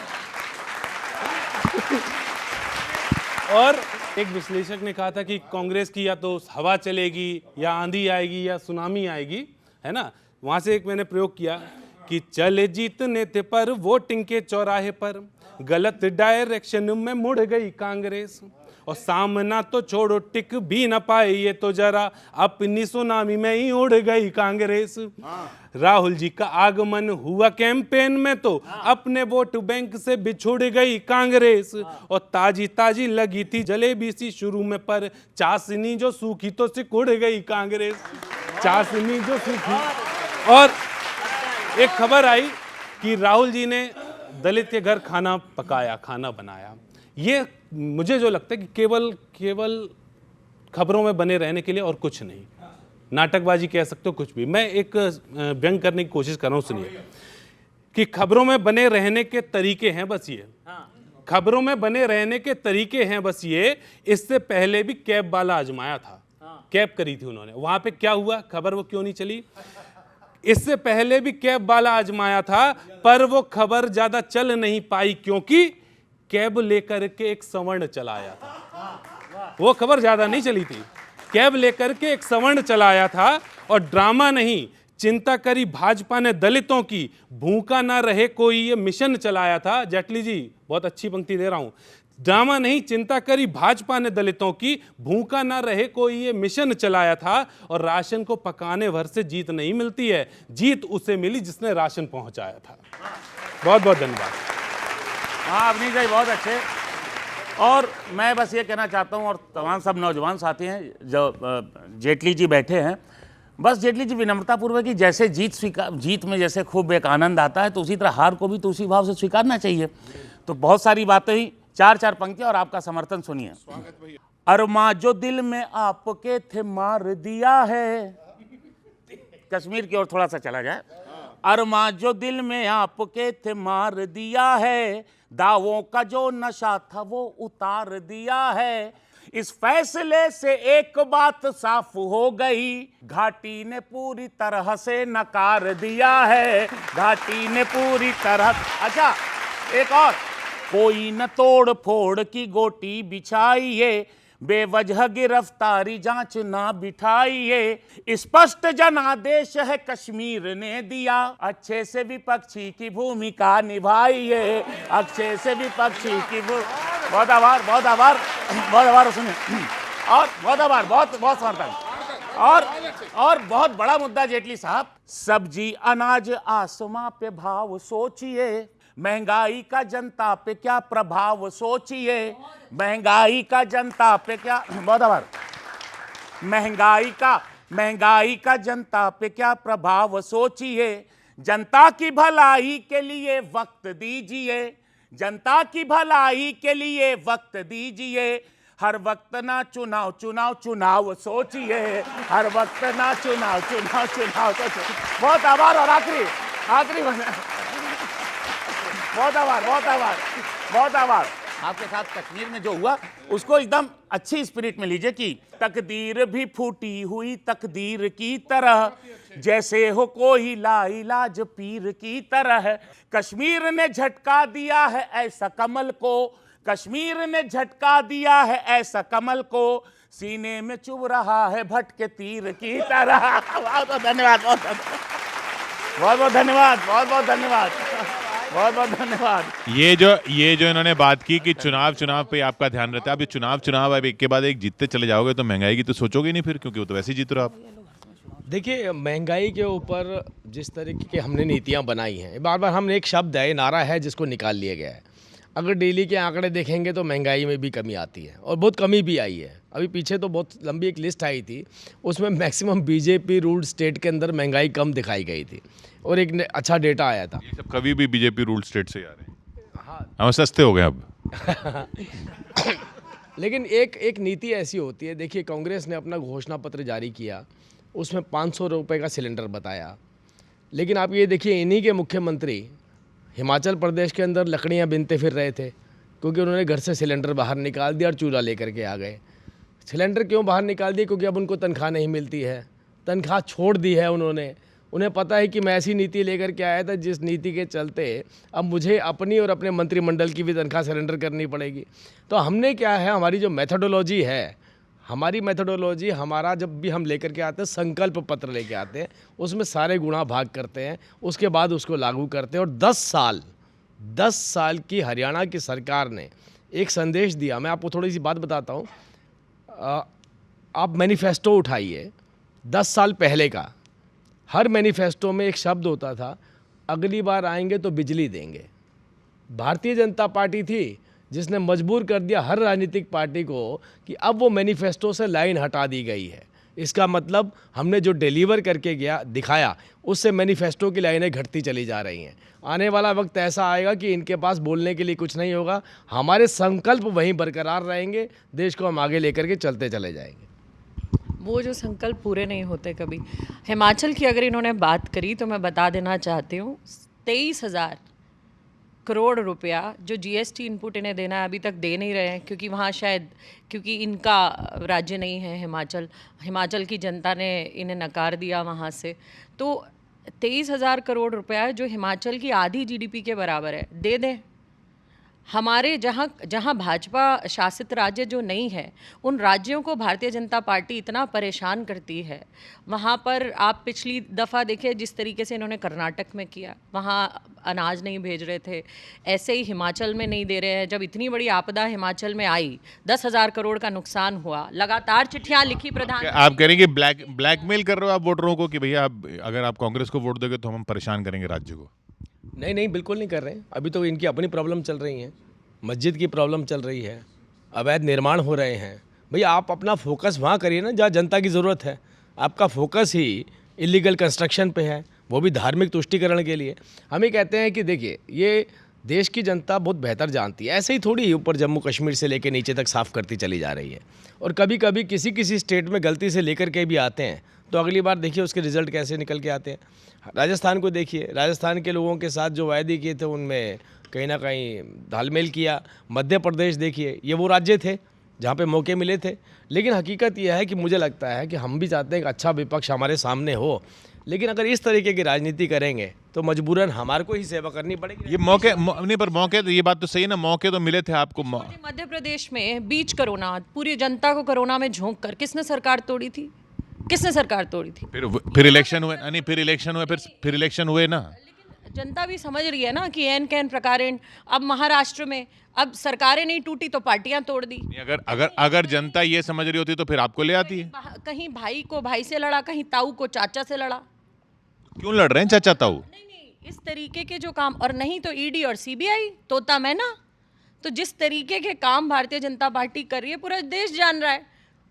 और एक विश्लेषक ने कहा था कि कांग्रेस की या तो हवा चलेगी या आंधी आएगी या सुनामी आएगी, है ना। वहां से एक मैंने प्रयोग किया कि चले जीतने थे पर वोटिंग के चौराहे पर गलत डायरेक्शन में मुड़ गई कांग्रेस, और सामना तो छोड़ो टिक भी न पाए ये तो जरा अपनी सुनामी में ही उड़ गई कांग्रेस। राहुल जी का आगमन हुआ कैंपेन में तो अपने वोट बैंक से बिछुड़ गई कांग्रेस, और ताजी ताजी लगी थी जलेबी सी शुरू में पर चाशनी जो सूखी तो सिकुड़ गई कांग्रेस, चाशनी जो सूखी। और एक खबर आई कि राहुल जी ने दलित के घर खाना पकाया, खाना बनाया। ये मुझे जो लगता है कि केवल खबरों में बने रहने के लिए और कुछ नहीं, नाटकबाजी कह सकते हो, कुछ भी। मैं एक व्यंग करने की कोशिश कर रहा हूँ, सुनिए। कि खबरों में बने रहने के तरीके हैं बस ये, खबरों में बने रहने के तरीके हैं बस ये। इससे पहले भी कैब वाला आजमाया था, कैब करी थी उन्होंने, वहां पे क्या हुआ, खबर वो क्यों नहीं चली। इससे पहले भी कैब वाला आजमाया था पर वो खबर ज्यादा चल नहीं पाई क्योंकि कैब लेकर के एक सवर्ण चलाया था, वो खबर ज्यादा नहीं चली थी। कैब लेकर के एक सवर्ण चलाया था और ड्रामा नहीं, चिंता करी भाजपा ने दलितों की, भूखा ना रहे कोई ये मिशन चलाया था। जेटली जी बहुत अच्छी पंक्ति दे रहा हूं, ड्रामा नहीं चिंता करी भाजपा ने दलितों की, भूखा ना रहे कोई ये मिशन चलाया था। और राशन को पकाने भर से जीत नहीं मिलती है, जीत उसे मिली जिसने राशन पहुंचाया था। बहुत बहुत धन्यवाद। हाँ अवनीश भाई बहुत अच्छे। और मैं बस ये कहना चाहता हूँ, और तमाम सब नौजवान साथी हैं जो जेटली जी बैठे हैं, बस जेटली जी विनम्रतापूर्वक कि जैसे जीत में जैसे खूब एक आनंद आता है, तो उसी तरह हार को भी तो उसी भाव से स्वीकारना चाहिए। तो बहुत सारी बातें ही, 4 पंक्तियां और आपका समर्थन सुनिए। अरमा जो दिल में आपके थे मार दिया है, कश्मीर की ओर थोड़ा सा चला जाए। अरमा जो दिल में आपके थे मार दिया है, दावों का जो नशा था वो उतार दिया है। इस फैसले से एक बात साफ हो गई, घाटी ने पूरी तरह से नकार दिया है, घाटी ने पूरी तरह। अच्छा एक और, कोई न तोड़ फोड़ की गोटी बिछाइए, बेवजह गिरफ्तारी जांच ना बिठाइए। स्पष्ट जनादेश है कश्मीर ने दिया, अच्छे से विपक्षी की भूमिका निभाइए, अच्छे से विपक्षी की बहुत आभार, बहुत आभार, बहुत आभार। सुनिए और बहुत आभार, बहुत बहुत समर्थन। और बहुत बड़ा मुद्दा जेटली साहब, सब्जी अनाज आसमां पे भाव सोचिए, महंगाई का जनता पे क्या प्रभाव सोचिए, महंगाई का जनता पे क्या, बहुत आभार, महंगाई का जनता पे क्या प्रभाव सोचिए, जनता की भलाई के लिए वक्त दीजिए, जनता की भलाई के लिए वक्त दीजिए, हर वक्त ना चुनाव चुनाव चुनाव सोचिए, हर वक्त ना चुनाव चुनाव चुनाव सोचिए। बहुत आभार। और आखिरी बहुत आभार। आपके साथ कश्मीर में जो हुआ उसको एकदम अच्छी स्पिरिट में लीजिए कि तकदीर भी फूटी हुई तकदीर की तरह, जैसे हो कोई लाइलाज पीर की तरह, कश्मीर ने झटका दिया है ऐसा कमल को, कश्मीर ने झटका दिया है ऐसा कमल को, सीने में चुभ रहा है भटके तीर की तरह। बहुत बहुत धन्यवाद, बहुत बहुत धन्यवाद, बहुत बहुत धन्यवाद, बहुत बहुत धन्यवाद। ये जो इन्होंने बात की कि चुनाव पे आपका ध्यान रहता है, अब ये चुनाव अब एक के बाद एक जीतते चले जाओगे तो महंगाई की तो सोचोगे नहीं फिर, क्योंकि वो तो वैसे ही जीत रहे हो आप। देखिए, महंगाई के ऊपर जिस तरीके की हमने नीतियां बनाई हैं, बार बार हमने एक शब्द है, नारा है जिसको निकाल लिया गया है। अगर डेली के आंकड़े देखेंगे तो महंगाई में भी कमी आती है और बहुत कमी भी आई है। अभी पीछे तो बहुत लंबी एक लिस्ट आई थी, उसमें मैक्सिमम बीजेपी रूल्ड स्टेट के अंदर महंगाई कम दिखाई गई थी और एक अच्छा डेटा आया था। ये सब कभी भी बीजेपी रूल स्टेट से आ रहे हैं। हाँ, हम सस्ते हो गए अब। लेकिन एक नीति ऐसी होती है, देखिए कांग्रेस ने अपना घोषणा पत्र जारी किया, उसमें 500 रुपये का सिलेंडर बताया, लेकिन आप ये देखिए इन्हीं के मुख्यमंत्री हिमाचल प्रदेश के अंदर लकड़ियाँ बीनते फिर रहे थे, क्योंकि उन्होंने घर से सिलेंडर बाहर निकाल दिया और चूल्हा लेकर के आ गए। सिलेंडर क्यों बाहर निकाल दिए? क्योंकि अब उनको तनख्वाह नहीं मिलती है, तनख्वाह छोड़ दी है उन्होंने। उन्हें पता है कि मैं ऐसी नीति लेकर के आया था जिस नीति के चलते अब मुझे अपनी और अपने मंत्रिमंडल की भी तनख्वाह सरेंडर करनी पड़ेगी। तो हमने क्या है, हमारी जो मेथोडोलॉजी है, हमारा जब भी हम लेकर के आते हैं संकल्प पत्र लेके आते हैं, उसमें सारे गुणा भाग करते हैं, उसके बाद उसको लागू करते हैं। और 10 साल की हरियाणा की सरकार ने एक संदेश दिया। मैं आपको थोड़ी सी बात बताता हूँ। आप मैनिफेस्टो उठाइए 10 साल पहले का, हर मैनिफेस्टो में एक शब्द होता था, अगली बार आएंगे तो बिजली देंगे। भारतीय जनता पार्टी थी जिसने मजबूर कर दिया हर राजनीतिक पार्टी को कि अब वो मैनिफेस्टो से लाइन हटा दी गई है। इसका मतलब हमने जो डिलीवर करके दिखाया उससे मैनिफेस्टो की लाइनें घटती चली जा रही हैं। आने वाला वक्त ऐसा आएगा कि इनके पास बोलने के लिए कुछ नहीं होगा, हमारे संकल्प वहीं बरकरार रहेंगे, देश को हम आगे लेकर के चलते चले जाएंगे। वो जो संकल्प पूरे नहीं होते कभी। हिमाचल की अगर इन्होंने बात करी तो मैं बता देना चाहती हूँ, 23,000 करोड़ रुपया जो जीएसटी इनपुट इन्हें देना है अभी तक दे नहीं रहे हैं, क्योंकि वहाँ शायद क्योंकि इनका राज्य नहीं है हिमाचल की जनता ने इन्हें नकार दिया वहाँ से। तो 23,000 करोड़ रुपया जो हिमाचल की आधी जीडीपी के बराबर है, दे दें। हमारे जहाँ भाजपा शासित राज्य जो नहीं है, उन राज्यों को भारतीय जनता पार्टी इतना परेशान करती है। वहाँ पर आप पिछली दफ़ा देखिए जिस तरीके से इन्होंने कर्नाटक में किया, वहाँ अनाज नहीं भेज रहे थे, ऐसे ही हिमाचल में नहीं दे रहे हैं। जब इतनी बड़ी आपदा हिमाचल में आई, 10,000 करोड़ का नुकसान हुआ, लगातार चिट्ठियाँ लिखी प्रधान। आप कह रहे हैं कि ब्लैकमेल कर रहे हो आप वोटरों को कि भैया अगर आप कांग्रेस को वोट दोगे तो हम परेशान करेंगे राज्य को? नहीं, बिल्कुल नहीं कर रहे हैं। अभी तो इनकी अपनी प्रॉब्लम चल रही है, मस्जिद की प्रॉब्लम चल रही है, अवैध निर्माण हो रहे हैं। भैया आप अपना फोकस वहाँ करिए ना जहाँ जनता की ज़रूरत है। आपका फोकस ही इलीगल कंस्ट्रक्शन पे है, वो भी धार्मिक तुष्टिकरण के लिए। हम ये कहते हैं कि देखिए ये देश की जनता बहुत बेहतर जानती है, ऐसे ही थोड़ी ऊपर जम्मू कश्मीर से लेकर नीचे तक साफ़ करती चली जा रही है। और कभी कभी किसी स्टेट में गलती से लेकर के भी आते हैं तो अगली बार देखिए उसके रिज़ल्ट कैसे निकल के आते हैं। राजस्थान को देखिए, राजस्थान के लोगों के साथ जो वायदे किए थे उनमें कहीं ना कहीं तालमेल किया। मध्य प्रदेश देखिए, ये वो राज्य थे जहाँ पे मौके मिले थे। लेकिन हकीकत यह है कि मुझे लगता है कि हम भी चाहते हैं कि अच्छा विपक्ष हमारे सामने हो, लेकिन अगर इस तरीके की राजनीति करेंगे तो मजबूरन हमारे को ही सेवा करनी पड़ेगी। ये मौके नहीं, पर मौके तो ये बात तो सही है ना, मौके तो मिले थे आपको। मध्य प्रदेश में बीच कोरोना पूरी जनता को कोरोना में झोंक कर किसने सरकार तोड़ी थी? फिर इलेक्शन हुए, नहीं फिर इलेक्शन हुए ना। जनता भी समझ रही है ना कि एन कैन प्रकारेण, अब महाराष्ट्र में अब सरकारें नहीं टूटी तो पार्टियां तोड़ दी। अगर अगर अगर जनता ये समझ रही होती तो फिर आपको ले आती है। कहीं भाई को भाई से लड़ा, कहीं ताऊ को चाचा से लड़ा। क्यों लड़ रहे हैं चाचा ताऊ? नहीं, इस तरीके के जो काम, और नहीं तो ईडी और सीबीआई, तोता मैना। तो जिस तरीके के काम भारतीय जनता पार्टी कर रही है पूरा देश जान रहा है।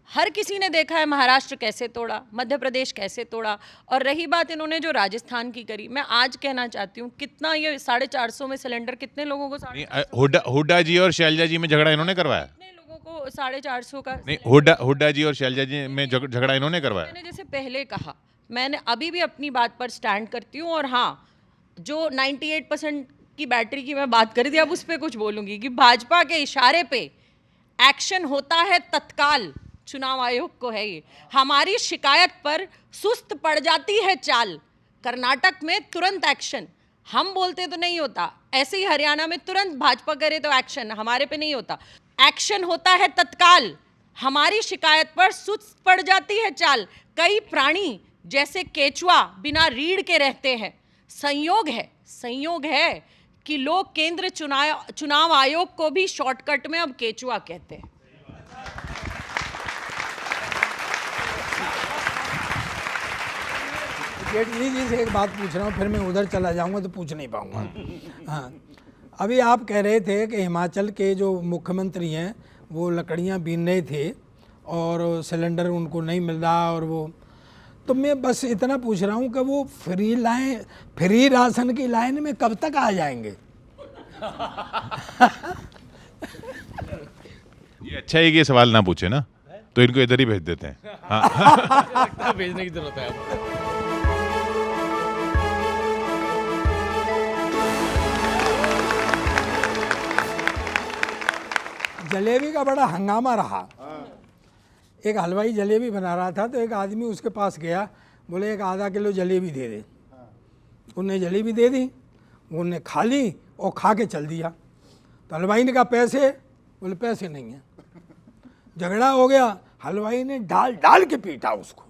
हर किसी ने देखा है महाराष्ट्र कैसे तोड़ा, मध्य प्रदेश कैसे तोड़ा। और रही बात इन्होंने जो राजस्थान की करी, मैं आज कहना चाहती हूँ कितना ये 450 में सिलेंडर कितने लोगों को, हुड्डा जी और शैलजा जी में झगड़ा इन्होंने करवाया? कितने लोगों को 450 का नहीं, हुड्डा जी और शैलजा जी में झगड़ा इन्होंने करवाया। मैंने जैसे पहले कहा, मैंने अभी भी अपनी बात पर स्टैंड करती हूँ। और हाँ, जो 98% की बैटरी की मैं बात करी थी, अब उस पर कुछ बोलूँगी कि भाजपा के इशारे पे एक्शन होता है तत्काल। चुनाव आयोग को है ये, हमारी शिकायत पर सुस्त पड़ जाती है चाल। कर्नाटक में तुरंत एक्शन, हम बोलते तो नहीं होता, ऐसे ही हरियाणा में तुरंत भाजपा करे तो एक्शन, हमारे पे नहीं होता। एक्शन होता है तत्काल, हमारी शिकायत पर सुस्त पड़ जाती है चाल। कई प्राणी जैसे केचुआ बिना रीढ़ के रहते हैं। संयोग है कि लोग केंद्र चुनाव आयोग को भी शॉर्टकट में अब केचुआ कहते हैं। जेटली जी से एक बात पूछ रहा हूँ, फिर मैं उधर चला जाऊंगा तो पूछ नहीं पाऊंगा। हाँ, अभी आप कह रहे थे कि हिमाचल के जो मुख्यमंत्री हैं वो लकड़ियाँ बीन रहे थे और सिलेंडर उनको नहीं मिल रहा, और वो, तो मैं बस इतना पूछ रहा हूँ कि वो फ्री राशन की लाइन में कब तक आ जाएंगे? ये अच्छा है कि ये सवाल ना पूछे ना, तो इनको इधर ही भेज देते हैं। हाँ। भेजने की जरूरत है अब। जलेबी का बड़ा हंगामा रहा। एक हलवाई जलेबी बना रहा था तो एक आदमी उसके पास गया, बोले एक आधा किलो जलेबी दे दे। उन्हें जलेबी दे दी, उन्हें खा ली और खा के चल दिया। तो हलवाई ने कहा पैसे, बोले पैसे नहीं हैं। झगड़ा हो गया, हलवाई ने डाल के पीटा उसको,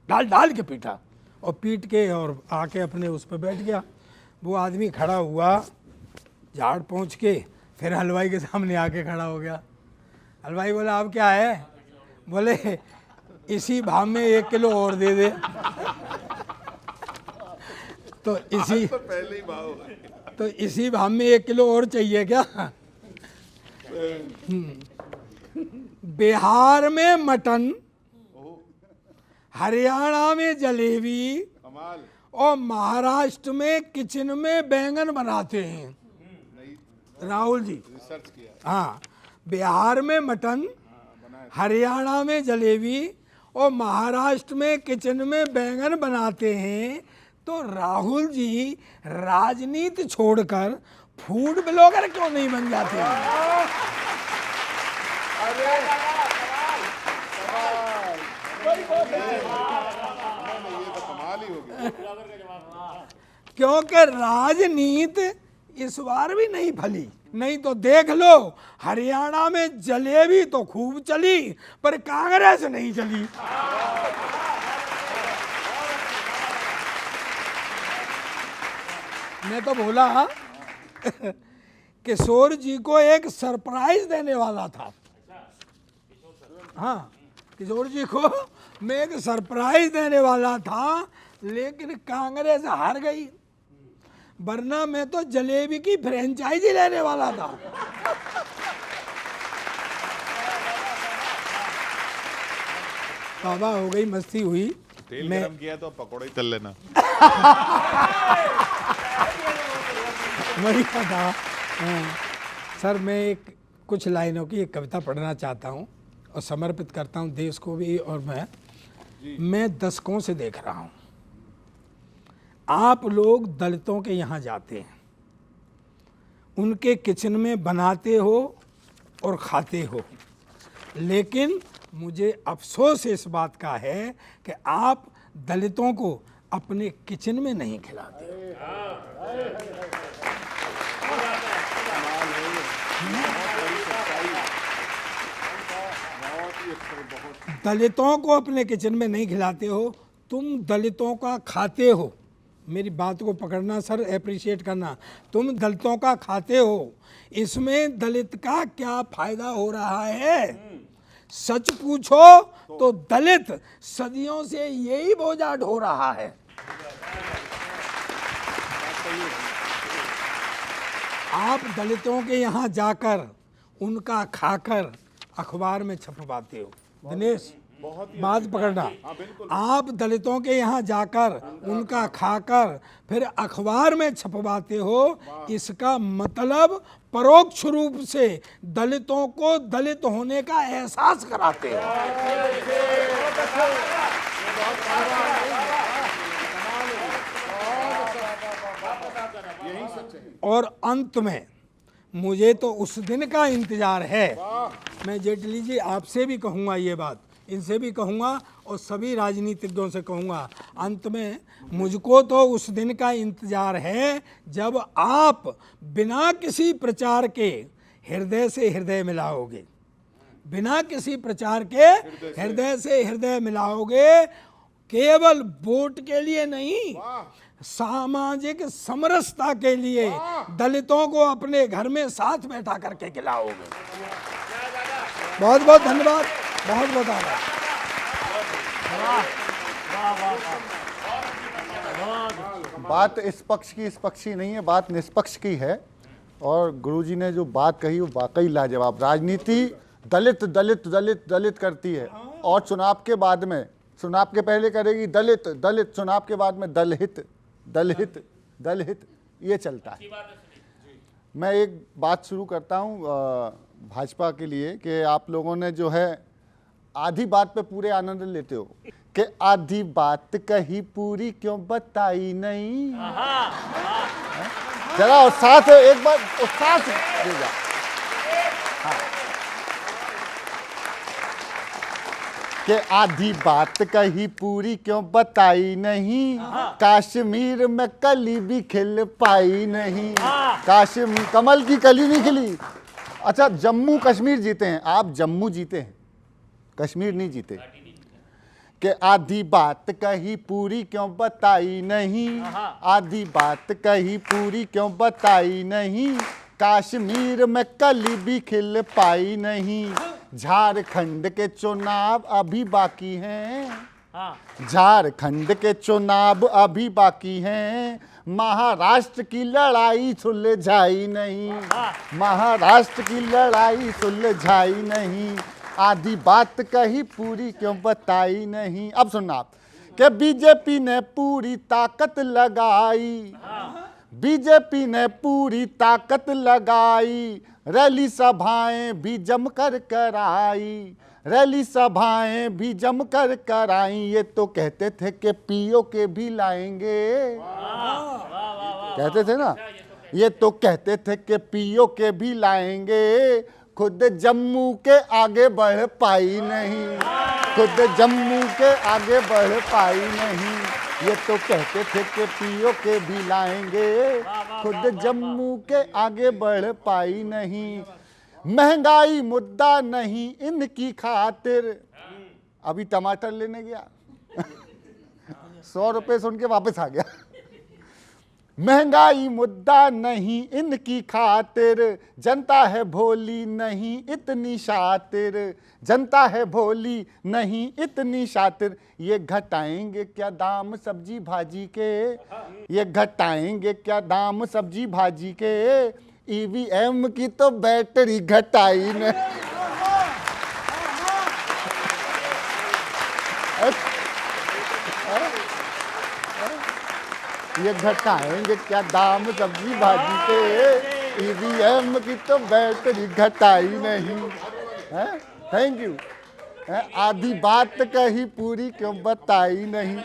डाल के पीटा, और पीट के और आके अपने उस पर बैठ गया। वो आदमी खड़ा हुआ, झाड़ पहुँच के फिर हलवाई के सामने आके खड़ा हो गया। हलवाई बोला अब क्या है? बोले इसी भाव में 1 किलो और दे दे। तो इसी भाव में 1 किलो और चाहिए क्या? बिहार में मटन, हरियाणा में जलेबी और महाराष्ट्र में किचन में बैंगन बनाते हैं। राहुल जी, हाँ, बिहार में मटन, हरियाणा में जलेबी और महाराष्ट्र में किचन में बैंगन बनाते हैं। तो राहुल जी राजनीति छोड़कर फूड ब्लॉगर क्यों नहीं बन जाते हैं? क्योंकि राजनीति इस बार भी नहीं फली। नहीं तो देख लो, हरियाणा में जलेबी तो खूब चली पर कांग्रेस नहीं चली। मैं तो बोला किशोर जी को एक सरप्राइज देने वाला था। हाँ, किशोर जी को मैं एक सरप्राइज देने वाला था, लेकिन कांग्रेस हार गई। वरना मैं तो जलेबी की फ्रेंचाइजी लेने वाला था। तौबा हो गई, मस्ती हुई। तेल गरम किया तो पकौड़े ही तल लेना। वही था। सर, मैं कुछ लाइनों की एक कविता पढ़ना चाहता हूँ और समर्पित करता हूँ देश को भी। और मैं दशकों से देख रहा हूँ, आप लोग दलितों के यहाँ जाते हैं, उनके किचन में बनाते हो और खाते हो, लेकिन मुझे अफसोस इस बात का है कि आप दलितों को अपने किचन में नहीं खिलाते। दलितों को अपने किचन में नहीं खिलाते हो, तुम दलितों का खाते हो, मेरी बात को पकड़ना सर, अप्रिशिएट करना। तुम दलितों का खाते हो, इसमें दलित का क्या फायदा हो रहा है? सच पूछो तो दलित सदियों से यही बोझा ढो रहा है। आप दलितों के यहाँ जाकर उनका खाकर अखबार में छपवाते हो। दिनेश, बात पकड़ना। आप दलितों के यहाँ जाकर उनका खाकर फिर अखबार में छपवाते हो, इसका मतलब परोक्ष रूप से दलितों को दलित होने का एहसास कराते हो। और अंत में मुझे तो उस दिन का इंतजार है। मैं जेटली जी आपसे भी कहूँगा ये बात, इनसे भी कहूँगा और सभी राजनीतिज्ञों से कहूँगा, अंत में मुझको तो उस दिन का इंतजार है जब आप बिना किसी प्रचार के हृदय से हृदय मिलाओगे, बिना किसी प्रचार के हृदय से हृदय मिलाओगे, केवल वोट के लिए नहीं, सामाजिक समरसता के लिए दलितों को अपने घर में साथ बैठा करके खिलाओगे। बहुत बहुत धन्यवाद, बहुत बहुत आभार। बात इस पक्ष की इस पक्ष की नहीं है, बात निष्पक्ष की है। और गुरुजी ने जो बात कही वो वाकई लाजवाब। राजनीति दलित दलित दलित दलित करती है और चुनाव के बाद में, चुनाव के पहले करेगी दलित दलित, चुनाव के बाद में दलहित दलहित दलहित, ये चलता है। मैं एक बात शुरू करता हूँ भाजपा के लिए कि आप लोगों ने जो है आधी बात पे पूरे आनंद लेते हो कि आधी बात कही पूरी क्यों बताई नहीं। जरा उत्साह से एक बार उत्साह से दे जा। कि आधी बात कही पूरी क्यों बताई नहीं, कश्मीर में कली भी खिल पाई नहीं। कश्मीर कमल की कली नहीं खिली। अच्छा, जम्मू कश्मीर जीते हैं आप, जम्मू जीते हैं, कश्मीर नहीं जीते। कि आधी बात कही पूरी क्यों बताई नहीं, आधी बात कही पूरी क्यों बताई नहीं, कश्मीर में कली भी खिल पाई नहीं। झारखंड के चुनाव अभी बाकी हैं, झारखंड के चुनाव अभी बाकी हैं, महाराष्ट्र की लड़ाई सुलझाई नहीं, महाराष्ट्र की लड़ाई सुलझाई नहीं। आधी बात कही पूरी क्यों बताई नहीं। अब सुनना आप कि बीजेपी ने पूरी ताकत लगाई, बीजेपी ने पूरी ताकत लगाई, रैली सभाएं भी जमकर कराई, रैली सभाएं भी जमकर कराई। ये तो कहते थे कि पीओ के भी लाएंगे, कहते थे ना, ये तो कहते थे कि पीओ के भी लाएंगे, खुद जम्मू के आगे बढ़ पाई नहीं, खुद जम्मू के आगे बढ़ पाई नहीं। ये तो कहते थे कि पीओ के भी लाएंगे, खुद जम्मू के आगे बढ़ पाई नहीं। महंगाई मुद्दा नहीं इनकी खातिर, अभी टमाटर लेने गया 100 रुपए सुन के वापस आ गया। महंगाई मुद्दा नहीं इनकी खातिर, जनता है भोली नहीं इतनी शातिर, जनता है भोली नहीं इतनी शातिर। ये घटाएंगे क्या दाम सब्जी भाजी के, ये घटाएंगे क्या दाम सब्जी भाजी के, ईवीएम की तो बैटरी घटाई ने। ये घटाएंगे क्या दाम सब्जी भाजी के, ईवीएम की तो बैटरी घटाई नहीं है। Thank you. आधी बात कही पूरी क्यों बताई नहीं।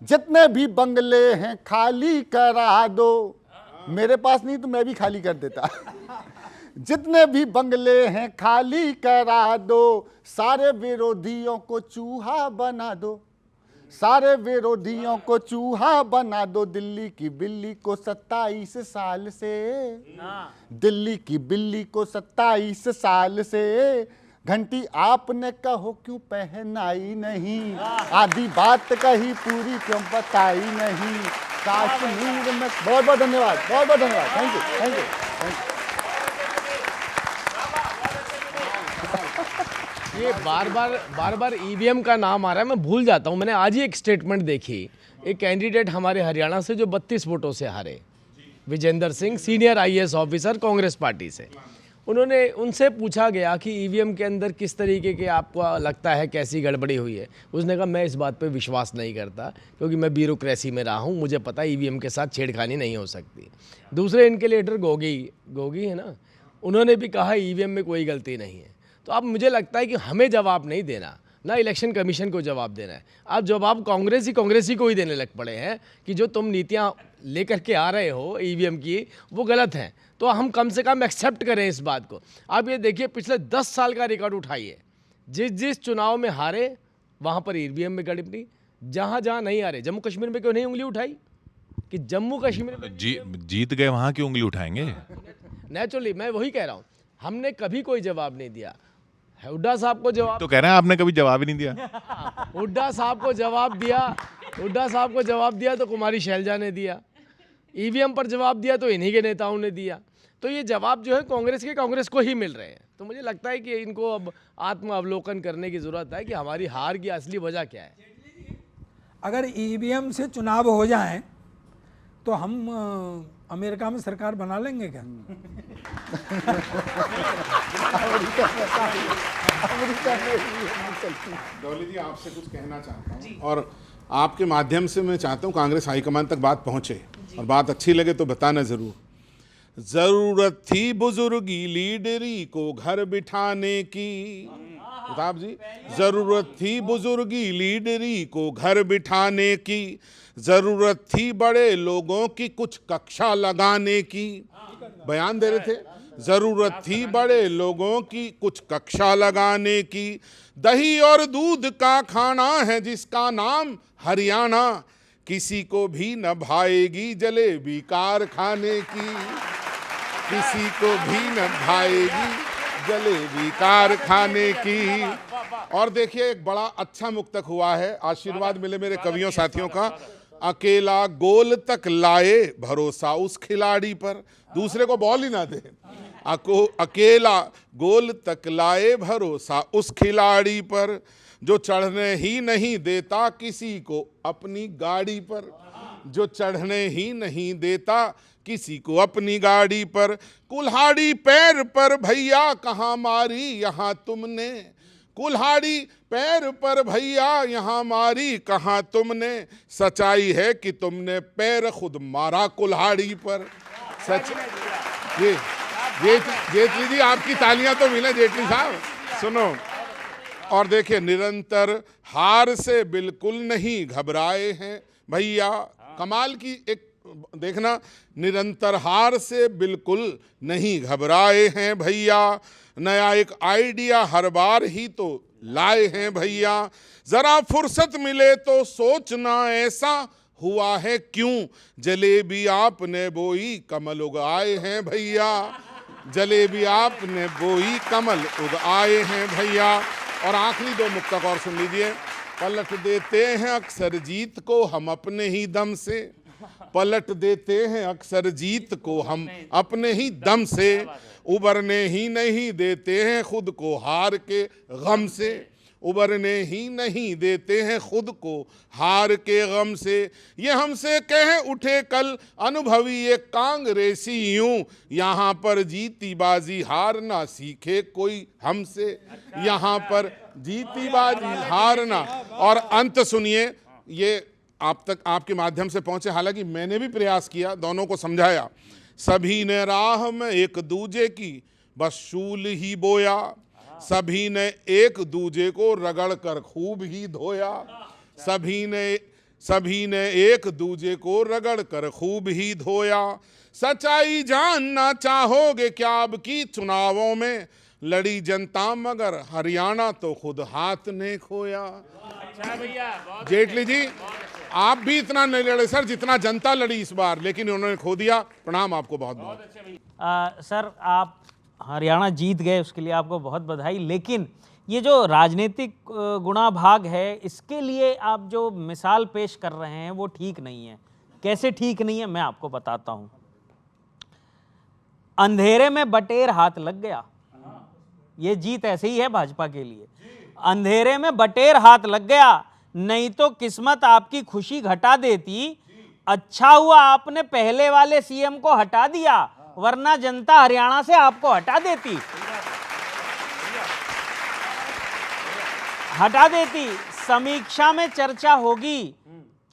जितने भी बंगले हैं खाली करा दो, मेरे पास नहीं तो मैं भी खाली कर देता। जितने भी बंगले हैं खाली करा दो, सारे विरोधियों को चूहा बना दो, सारे विरोधियों को चूहा बना दो। दिल्ली की बिल्ली को 27 साल से, दिल्ली की बिल्ली को 27 साल से घंटी आपने कहो क्यों पहनाई नहीं, आधी बात कही पूरी क्यों बताई नहीं, कश्मीर में। बहुत बहुत धन्यवाद, बहुत बहुत धन्यवाद, thank you thank you thank you. ये बार बार ईवीएम का नाम आ रहा है, मैं भूल जाता हूँ। मैंने आज ही एक स्टेटमेंट देखी, एक कैंडिडेट हमारे हरियाणा से जो 32 वोटों से हारे, Vijender Singh, senior IAS officer Congress party से, उनसे पूछा गया कि ईवीएम के अंदर किस तरीके के आपको लगता है कैसी गड़बड़ी हुई है। उसने कहा मैं इस बात पे विश्वास नहीं करता क्योंकि मैं ब्यूरोक्रेसी में रहा हूँ, मुझे पता है ईवीएम के साथ छेड़खानी नहीं हो सकती। दूसरे इनके लीडर गोगी है ना, उन्होंने भी कहा ईवीएम में कोई गलती नहीं है। तो अब मुझे लगता है कि हमें जवाब नहीं देना, ना इलेक्शन कमीशन को जवाब देना है। आप जवाब कांग्रेसी को ही देने लग पड़े हैं कि जो तुम नीतियाँ लेकर के आ रहे हो ईवीएम की वो गलत हैं। तो हम कम से कम एक्सेप्ट करें इस बात को। आप ये देखिए पिछले 10 साल का रिकॉर्ड उठाइए, जिस चुनाव में हारे वहाँ पर ईवीएम में गड़बड़ी, जहाँ नहीं हारे, जम्मू कश्मीर में क्यों नहीं उंगली उठाई कि जम्मू कश्मीर में जीत गए वहाँ की उंगली उठाएंगे? नेचुरली मैं वही कह रहा हूँ, हमने कभी कोई जवाब नहीं दिया। हुड्डा साहब को जवाब तो कह रहे हैं आपने कभी जवाब ही नहीं दिया। हुड्डा साहब को जवाब दिया तो कुमारी शैलजा ने दिया, ईवीएम पर जवाब दिया तो इन्हीं के नेताओं ने दिया। तो ये जवाब जो है कांग्रेस को ही मिल रहे हैं। तो मुझे लगता है कि इनको अब आत्म अवलोकन करने की ज़रूरत है कि हमारी हार की असली वजह क्या है। अगर ईवीएम से चुनाव हो जाए तो हम अमेरिका में सरकार बना लेंगे क्या? डॉली जी आपसे कुछ कहना चाहता हूँ और आपके माध्यम से मैं चाहता हूँ कांग्रेस हाईकमान तक बात पहुँचे और बात अच्छी लगे तो बताना ज़रूर। जरूरत थी बुजुर्गी लीडरी को घर बिठाने की, प्रताप जी, जरूरत थी बुजुर्गी लीडरी को घर बिठाने की, जरूरत थी बड़े लोगों की कुछ कक्षा लगाने की। बयान दे रहे थे, जरूरत थी बड़े लोगों की कुछ कक्षा लगाने की, दही और दूध का खाना है जिसका नाम हरियाणा, किसी को भी न भाएगी जलेबी कारखाने की, किसी को भी न भाएगी जलेबी कारखाने की। और देखिए एक बड़ा अच्छा मुक्तक हुआ है, आशीर्वाद मिले मेरे कवियों साथियों का। अकेला गोल तक लाए भरोसा उस खिलाड़ी पर, दूसरे को बॉल ही ना दे, अकेला गोल तक लाए भरोसा उस खिलाड़ी पर, जो चढ़ने ही नहीं देता किसी को अपनी गाड़ी पर, जो चढ़ने ही नहीं देता किसी को अपनी गाड़ी पर। कुल्हाड़ी पैर पर भैया कहाँ मारी यहाँ तुमने, कुल्हाड़ी पैर पर भैया यहाँ मारी कहाँ तुमने, सच्चाई है कि तुमने पैर खुद मारा कुल्हाड़ी पर। सच ये जेटली जी आपकी तालियां तो मिले जेटली साहब, सुनो। और देखिए निरंतर हार से बिल्कुल नहीं घबराए हैं भैया, कमाल की एक देखना, निरंतर हार से बिल्कुल नहीं घबराए हैं भैया, नया एक आइडिया हर बार ही तो लाए हैं भैया, जरा फुर्सत मिले तो सोचना ऐसा हुआ है क्यों, जलेबी आपने बोई कमल उगाए हैं भैया, जलेबी आपने बोई कमल उगाए हैं भैया। और आखिरी दो मुक्तक और सुन लीजिए। पलट देते हैं अक्सर जीत को हम अपने ही दम से, पलट देते हैं अक्सर जीत को हम अपने ही दम से, उबरने ही नहीं देते हैं खुद को हार के गम से, उबरने ही नहीं देते हैं खुद को हार के गम से। ये हमसे कह उठे कल अनुभवी एक कांग्रेसी यूं, यहाँ पर जीती बाजी हारना सीखे कोई हमसे, यहाँ पर जीती बाजी हारना। और अंत सुनिए, ये आप तक आपके माध्यम से पहुंचे, हालांकि मैंने भी प्रयास किया, दोनों को समझाया। सभी ने राह में एक दूजे की बस शूल ही बोया, सभी ने एक दूजे को रगड़ कर खूब ही धोया, सभी ने एक दूजे को रगड़ कर खूब ही धोया। सच्चाई जानना चाहोगे क्या अब की चुनावों में, लड़ी जनता मगर हरियाणा तो खुद हाथ ने खोया। जेटली जी आप भी इतना नहीं लड़े सर जितना जनता लड़ी इस बार, लेकिन उन्होंने खो दिया। प्रणाम आपको बहुत बहुत। सर आप हरियाणा जीत गए, उसके लिए आपको बहुत बधाई। लेकिन ये जो राजनीतिक गुणा भाग है, इसके लिए आप जो मिसाल पेश कर रहे हैं वो ठीक नहीं है। कैसे ठीक नहीं है, मैं आपको बताता हूं। अंधेरे में बटेर हाथ लग गया, ये जीत ऐसे ही है भाजपा के लिए। अंधेरे में बटेर हाथ लग गया, नहीं तो किस्मत आपकी खुशी घटा देती। अच्छा हुआ आपने पहले वाले सीएम को हटा दिया, वरना जनता हरियाणा से आपको हटा देती। समीक्षा में चर्चा होगी,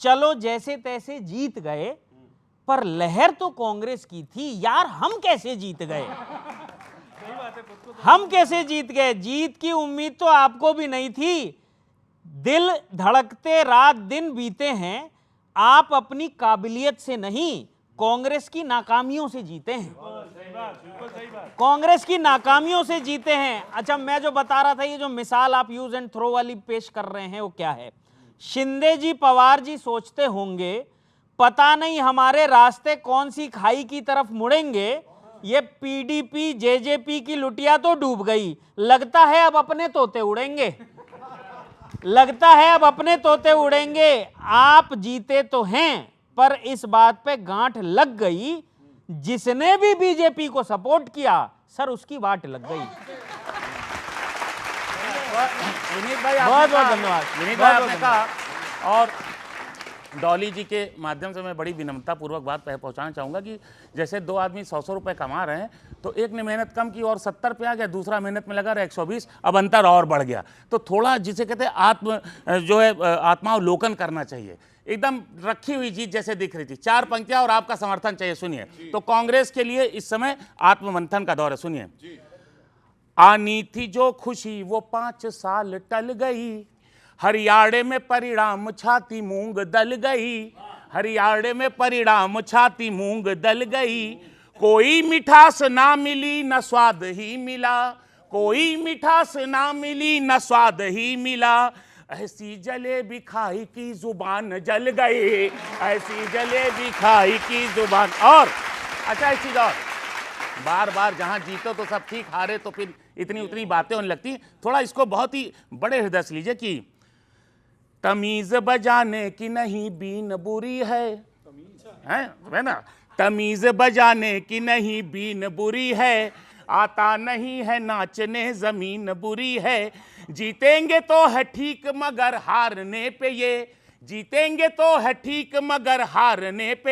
चलो जैसे तैसे जीत गए, पर लहर तो कांग्रेस की थी यार। हम कैसे जीत गए? जीत की उम्मीद तो आपको भी नहीं थी। दिल धड़कते रात दिन बीते हैं, आप अपनी काबिलियत से नहीं, कांग्रेस की नाकामियों से जीते हैं। अच्छा, मैं जो बता रहा था, ये जो मिसाल आप यूज एंड थ्रो वाली पेश कर रहे हैं वो क्या है? शिंदे जी, पवार जी सोचते होंगे पता नहीं हमारे रास्ते कौन सी खाई की तरफ मुड़ेंगे। ये पीडीपी जेजेपी की लुटिया तो डूब गई, लगता है अब अपने तोते उड़ेंगे। आप जीते तो हैं, पर इस बात पे गांठ लग गई, जिसने भी बीजेपी को सपोर्ट किया सर उसकी वाट लग गई। विनीत भाई, बहुत बहुत धन्यवाद। विनीत भाई आपने कहा, और डॉली जी के माध्यम से मैं बड़ी विनम्रता पूर्वक बात पहुंचाना चाहूँगा कि जैसे दो आदमी 100 रुपए कमा रहे हैं, तो एक ने मेहनत कम की और 70 पे आ गया, दूसरा मेहनत में लगा रहा 120, अब अंतर और बढ़ गया। तो थोड़ा जिसे कहते हैं आत्मावलोकन करना चाहिए। एकदम रखी हुई जीत जैसे दिख रही थी, 4 पंक्तियां और आपका समर्थन चाहिए। सुनिए, तो कांग्रेस के लिए इस समय आत्ममंथन का दौर है। सुनिए, आनी थी जो खुशी वो 5 साल टल गई, हरियाणे में परिणाम छाती मूंग दल गई, कोई मिठास ना मिली न स्वाद ही मिला, ऐसी जलेबी खाई की जुबान जल गई, और अच्छा एक चीज और, बार बार जहां जीतो तो सब ठीक, हारे तो फिर इतनी उतनी बातें होने लगती। थोड़ा इसको बहुत ही बड़े हृदय से लीजिए कि तमीज बजाने की नहीं बीन बुरी है ना, तमीज बजाने की नहीं बीन बुरी है, आता नहीं है नाचने जमीन बुरी है, जीतेंगे तो है ठीक मगर हारने पे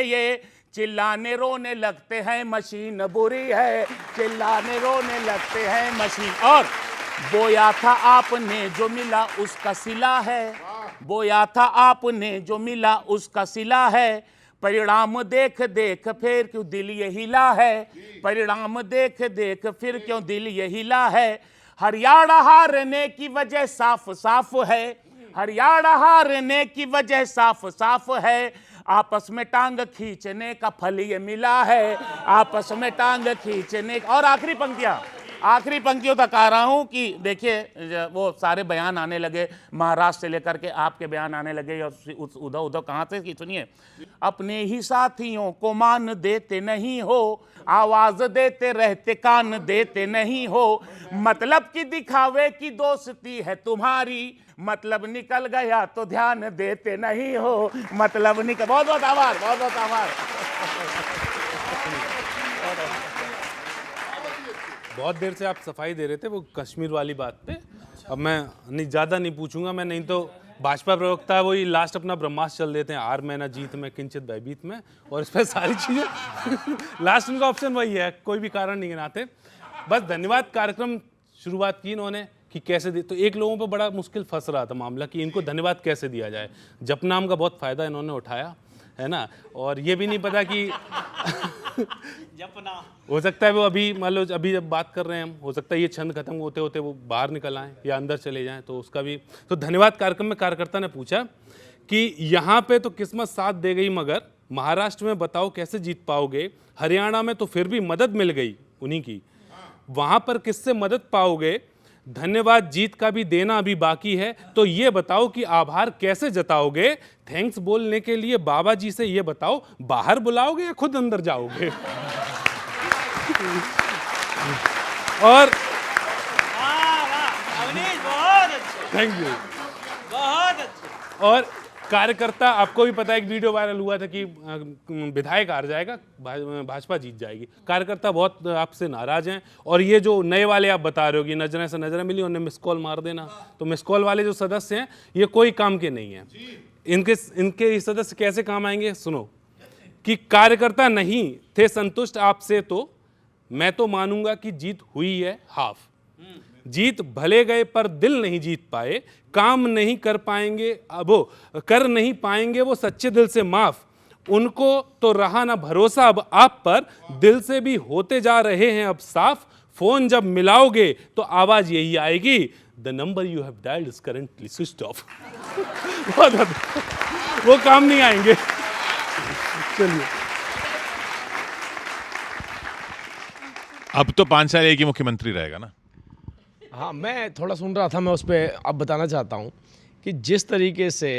ये, चिल्लाने रोने लगते हैं मशीन बुरी है, और बोया था आपने जो मिला उसका सिला है, परिणाम देख फिर क्यों दिल ये हिला है, हरियाणा हारने की वजह साफ साफ है, आपस में टांग खींचने का फल ये मिला है, और आखिरी पंक्तियों तक आ रहा हूं कि देखिए वो सारे बयान आने लगे, महाराष्ट्र से लेकर के आपके बयान आने लगे, उधर कहां से कि सुनिए, अपने ही साथियों को मान देते नहीं हो, आवाज देते रहते कान देते नहीं हो, मतलब की दिखावे की दोस्ती है तुम्हारी, मतलब निकल गया तो ध्यान देते नहीं हो, बहुत बहुत आभार। बहुत देर से आप सफाई दे रहे थे वो कश्मीर वाली बात पे। अब मैं ज़्यादा नहीं पूछूंगा, मैं नहीं तो भाजपा प्रवक्ता वही लास्ट अपना ब्रह्मास्त्र चल देते हैं, आर में ना जीत में किंचित भयभीत में, और इस पर सारी चीज़ें लास्ट उनका ऑप्शन वही है, कोई भी कारण नहीं गिनाते। बस धन्यवाद। कार्यक्रम शुरुआत की इन्होंने कि कैसे दी, तो एक लोगों पर बड़ा मुश्किल फंस रहा था मामला कि इनको धन्यवाद कैसे दिया जाए। जपनाम का बहुत फ़ायदा इन्होंने उठाया है ना, और ये भी नहीं पता कि हो सकता है वो अभी मान लो अभी जब बात कर रहे हैं हम, हो सकता है ये छंद खत्म होते होते वो बाहर निकल आए या अंदर चले जाएं, तो उसका भी तो धन्यवाद। कार्यक्रम में कार्यकर्ता ने पूछा कि यहाँ पे तो किस्मत साथ दे गई, मगर महाराष्ट्र में बताओ कैसे जीत पाओगे, हरियाणा में तो फिर भी मदद मिल गई उन्हीं की, वहाँ पर किससे मदद पाओगे, धन्यवाद जीत का भी देना अभी बाकी है, तो ये बताओ कि आभार कैसे जताओगे, थैंक्स बोलने के लिए बाबा जी से ये बताओ बाहर बुलाओगे या खुद अंदर जाओगे। और बहुत अच्छे, थैंक यू। बहुत अच्छे। और कार्यकर्ता, आपको भी पता है, एक वीडियो वायरल हुआ था कि विधायक हार जाएगा, भाजपा जीत जाएगी। कार्यकर्ता बहुत आपसे नाराज हैं। और ये जो नए वाले आप बता रहे हो कि नजरें से नजरें मिली, उन्हें मिस कॉल मार देना, तो मिस कॉल वाले जो सदस्य हैं ये कोई काम के नहीं हैं। इनके ये सदस्य कैसे काम आएंगे? सुनो, कि कार्यकर्ता नहीं थे संतुष्ट आपसे, तो मैं तो मानूंगा कि जीत हुई है हाफ। जीत भले गए पर दिल नहीं जीत पाए, काम नहीं कर पाएंगे, अब वो कर नहीं पाएंगे वो सच्चे दिल से माफ। उनको तो रहा ना भरोसा अब आप पर, दिल से भी होते जा रहे हैं अब साफ। फोन जब मिलाओगे तो आवाज यही आएगी, the number you have dialled is currently switched off. वो काम नहीं आएंगे। चलिए, अब तो 5 साल एक ही मुख्यमंत्री रहेगा ना? हाँ, मैं थोड़ा सुन रहा था, मैं उस पर अब बताना चाहता हूँ कि जिस तरीके से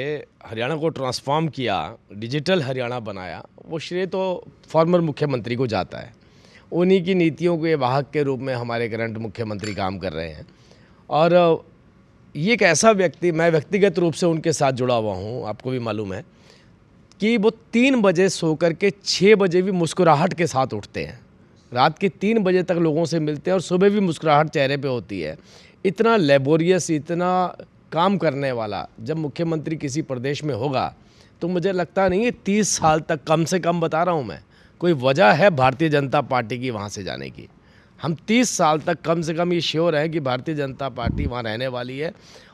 हरियाणा को ट्रांसफॉर्म किया, डिजिटल हरियाणा बनाया, वो श्रेय तो फॉर्मर मुख्यमंत्री को जाता है। उन्हीं की नीतियों के वाहक के रूप में हमारे करंट मुख्यमंत्री काम कर रहे हैं। और ये एक ऐसा व्यक्ति, मैं व्यक्तिगत रूप से उनके साथ जुड़ा हुआ हूँ, आपको भी मालूम है कि वो 3 बजे सो कर के 6 बजे भी मुस्कुराहट के साथ उठते हैं, रात के 3 बजे तक लोगों से मिलते हैं और सुबह भी मुस्कुराहट चेहरे पे होती है। इतना लेबोरियस, इतना काम करने वाला जब मुख्यमंत्री किसी प्रदेश में होगा तो मुझे लगता नहीं है 30 साल तक, कम से कम बता रहा हूँ मैं, कोई वजह है भारतीय जनता पार्टी की वहाँ से जाने की। हम 30 साल तक कम से कम ये श्योर है कि भारतीय जनता पार्टी वहाँ रहने वाली है।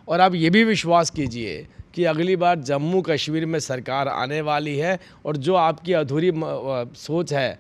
और आप ये भी विश्वास कीजिए कि अगली बार जम्मू कश्मीर में सरकार आने वाली है, और जो आपकी अधूरी सोच है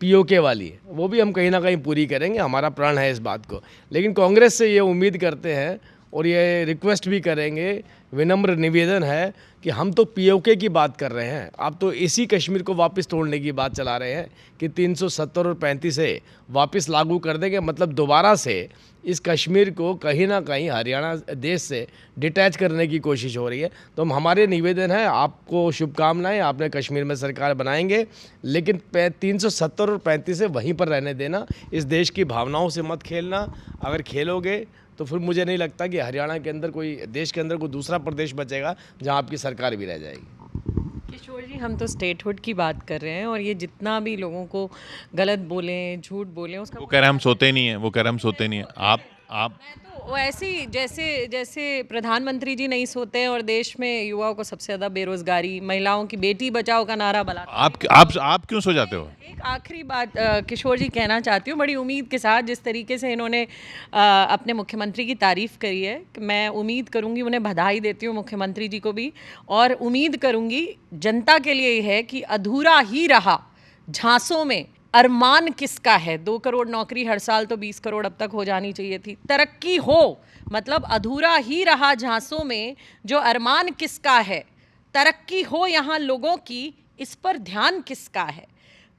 पीओके वाली, वो भी हम कहीं ना कहीं पूरी करेंगे। हमारा प्रण है इस बात को। लेकिन कांग्रेस से ये उम्मीद करते हैं और ये रिक्वेस्ट भी करेंगे, विनम्र निवेदन है कि हम तो पीओके की बात कर रहे हैं, आप तो इसी कश्मीर को वापस तोड़ने की बात चला रहे हैं कि 370 और 35 से वापस लागू कर देंगे। मतलब दोबारा से इस कश्मीर को कहीं ना कहीं हरियाणा देश से डिटैच करने की कोशिश हो रही है। तो हमारे निवेदन है, आपको शुभकामनाएं, आपने कश्मीर में सरकार बनाएंगे, लेकिन 370 और 35 से वहीं पर रहने देना। इस देश की भावनाओं से मत खेलना। अगर खेलोगे तो फिर मुझे नहीं लगता कि हरियाणा के अंदर कोई, देश के अंदर कोई दूसरा प्रदेश बचेगा जहां आपकी सरकार भी रह जाएगी। किशोर जी, हम तो स्टेटहुड की बात कर रहे हैं, और ये जितना भी लोगों को गलत बोलें, झूठ बोलें, उसका वो कह रहे हैं हम सोते नहीं है, वो कह रहे हैं हम सोते नहीं है। आप मैं तो ऐसे ही, जैसे प्रधानमंत्री जी नहीं सोते हैं और देश में युवाओं को सबसे ज़्यादा बेरोजगारी, महिलाओं की बेटी बचाओ का नारा बला। आप क्यों सो जाते हो? एक आखिरी बात किशोर जी कहना चाहती हूँ, बड़ी उम्मीद के साथ, जिस तरीके से इन्होंने अपने मुख्यमंत्री की तारीफ़ करी है, कि मैं उम्मीद करूँगी, उन्हें बधाई देती हूँ मुख्यमंत्री जी को भी, और उम्मीद करूँगी जनता के लिए है कि अधूरा ही रहा झांसों में अरमान किसका है। 2 करोड़ नौकरी हर साल, तो 20 करोड़ अब तक हो जानी चाहिए थी। तरक्की हो, मतलब अधूरा ही रहा झांसों में जो अरमान किसका है। तरक्की हो यहाँ लोगों की, इस पर ध्यान किसका है।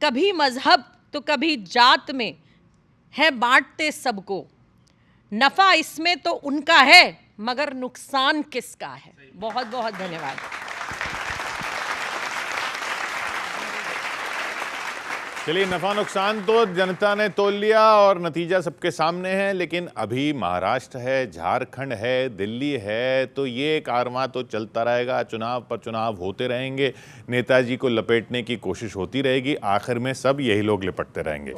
कभी मजहब तो कभी जात में है बांटते सबको, नफ़ा इसमें तो उनका है मगर नुकसान किसका है। बहुत बहुत धन्यवाद। चलिए, नफा नुकसान तो जनता ने तोल लिया और नतीजा सबके सामने है, लेकिन अभी महाराष्ट्र है, झारखंड है, दिल्ली है, तो ये कारवां तो चलता रहेगा। चुनाव पर चुनाव होते रहेंगे, नेताजी को लपेटने की कोशिश होती रहेगी, आखिर में सब यही लोग लिपटते रहेंगे।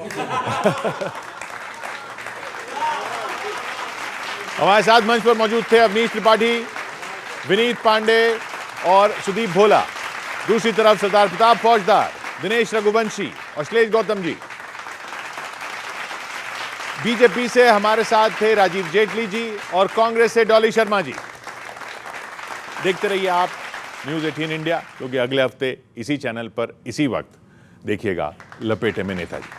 हमारे साथ मंच पर मौजूद थे अवनीश त्रिपाठी, विनीत पांडे और सुदीप भोला। दूसरी तरफ सरदार प्रताप फौजदार, दिनेश रघुवंशी और श्लेष गौतम जी। बीजेपी से हमारे साथ थे राजीव जेटली जी और कांग्रेस से डॉली शर्मा जी। देखते रहिए आप न्यूज़ 18 इंडिया, क्योंकि अगले हफ्ते इसी चैनल पर इसी वक्त देखिएगा लपेटे में नेताजी।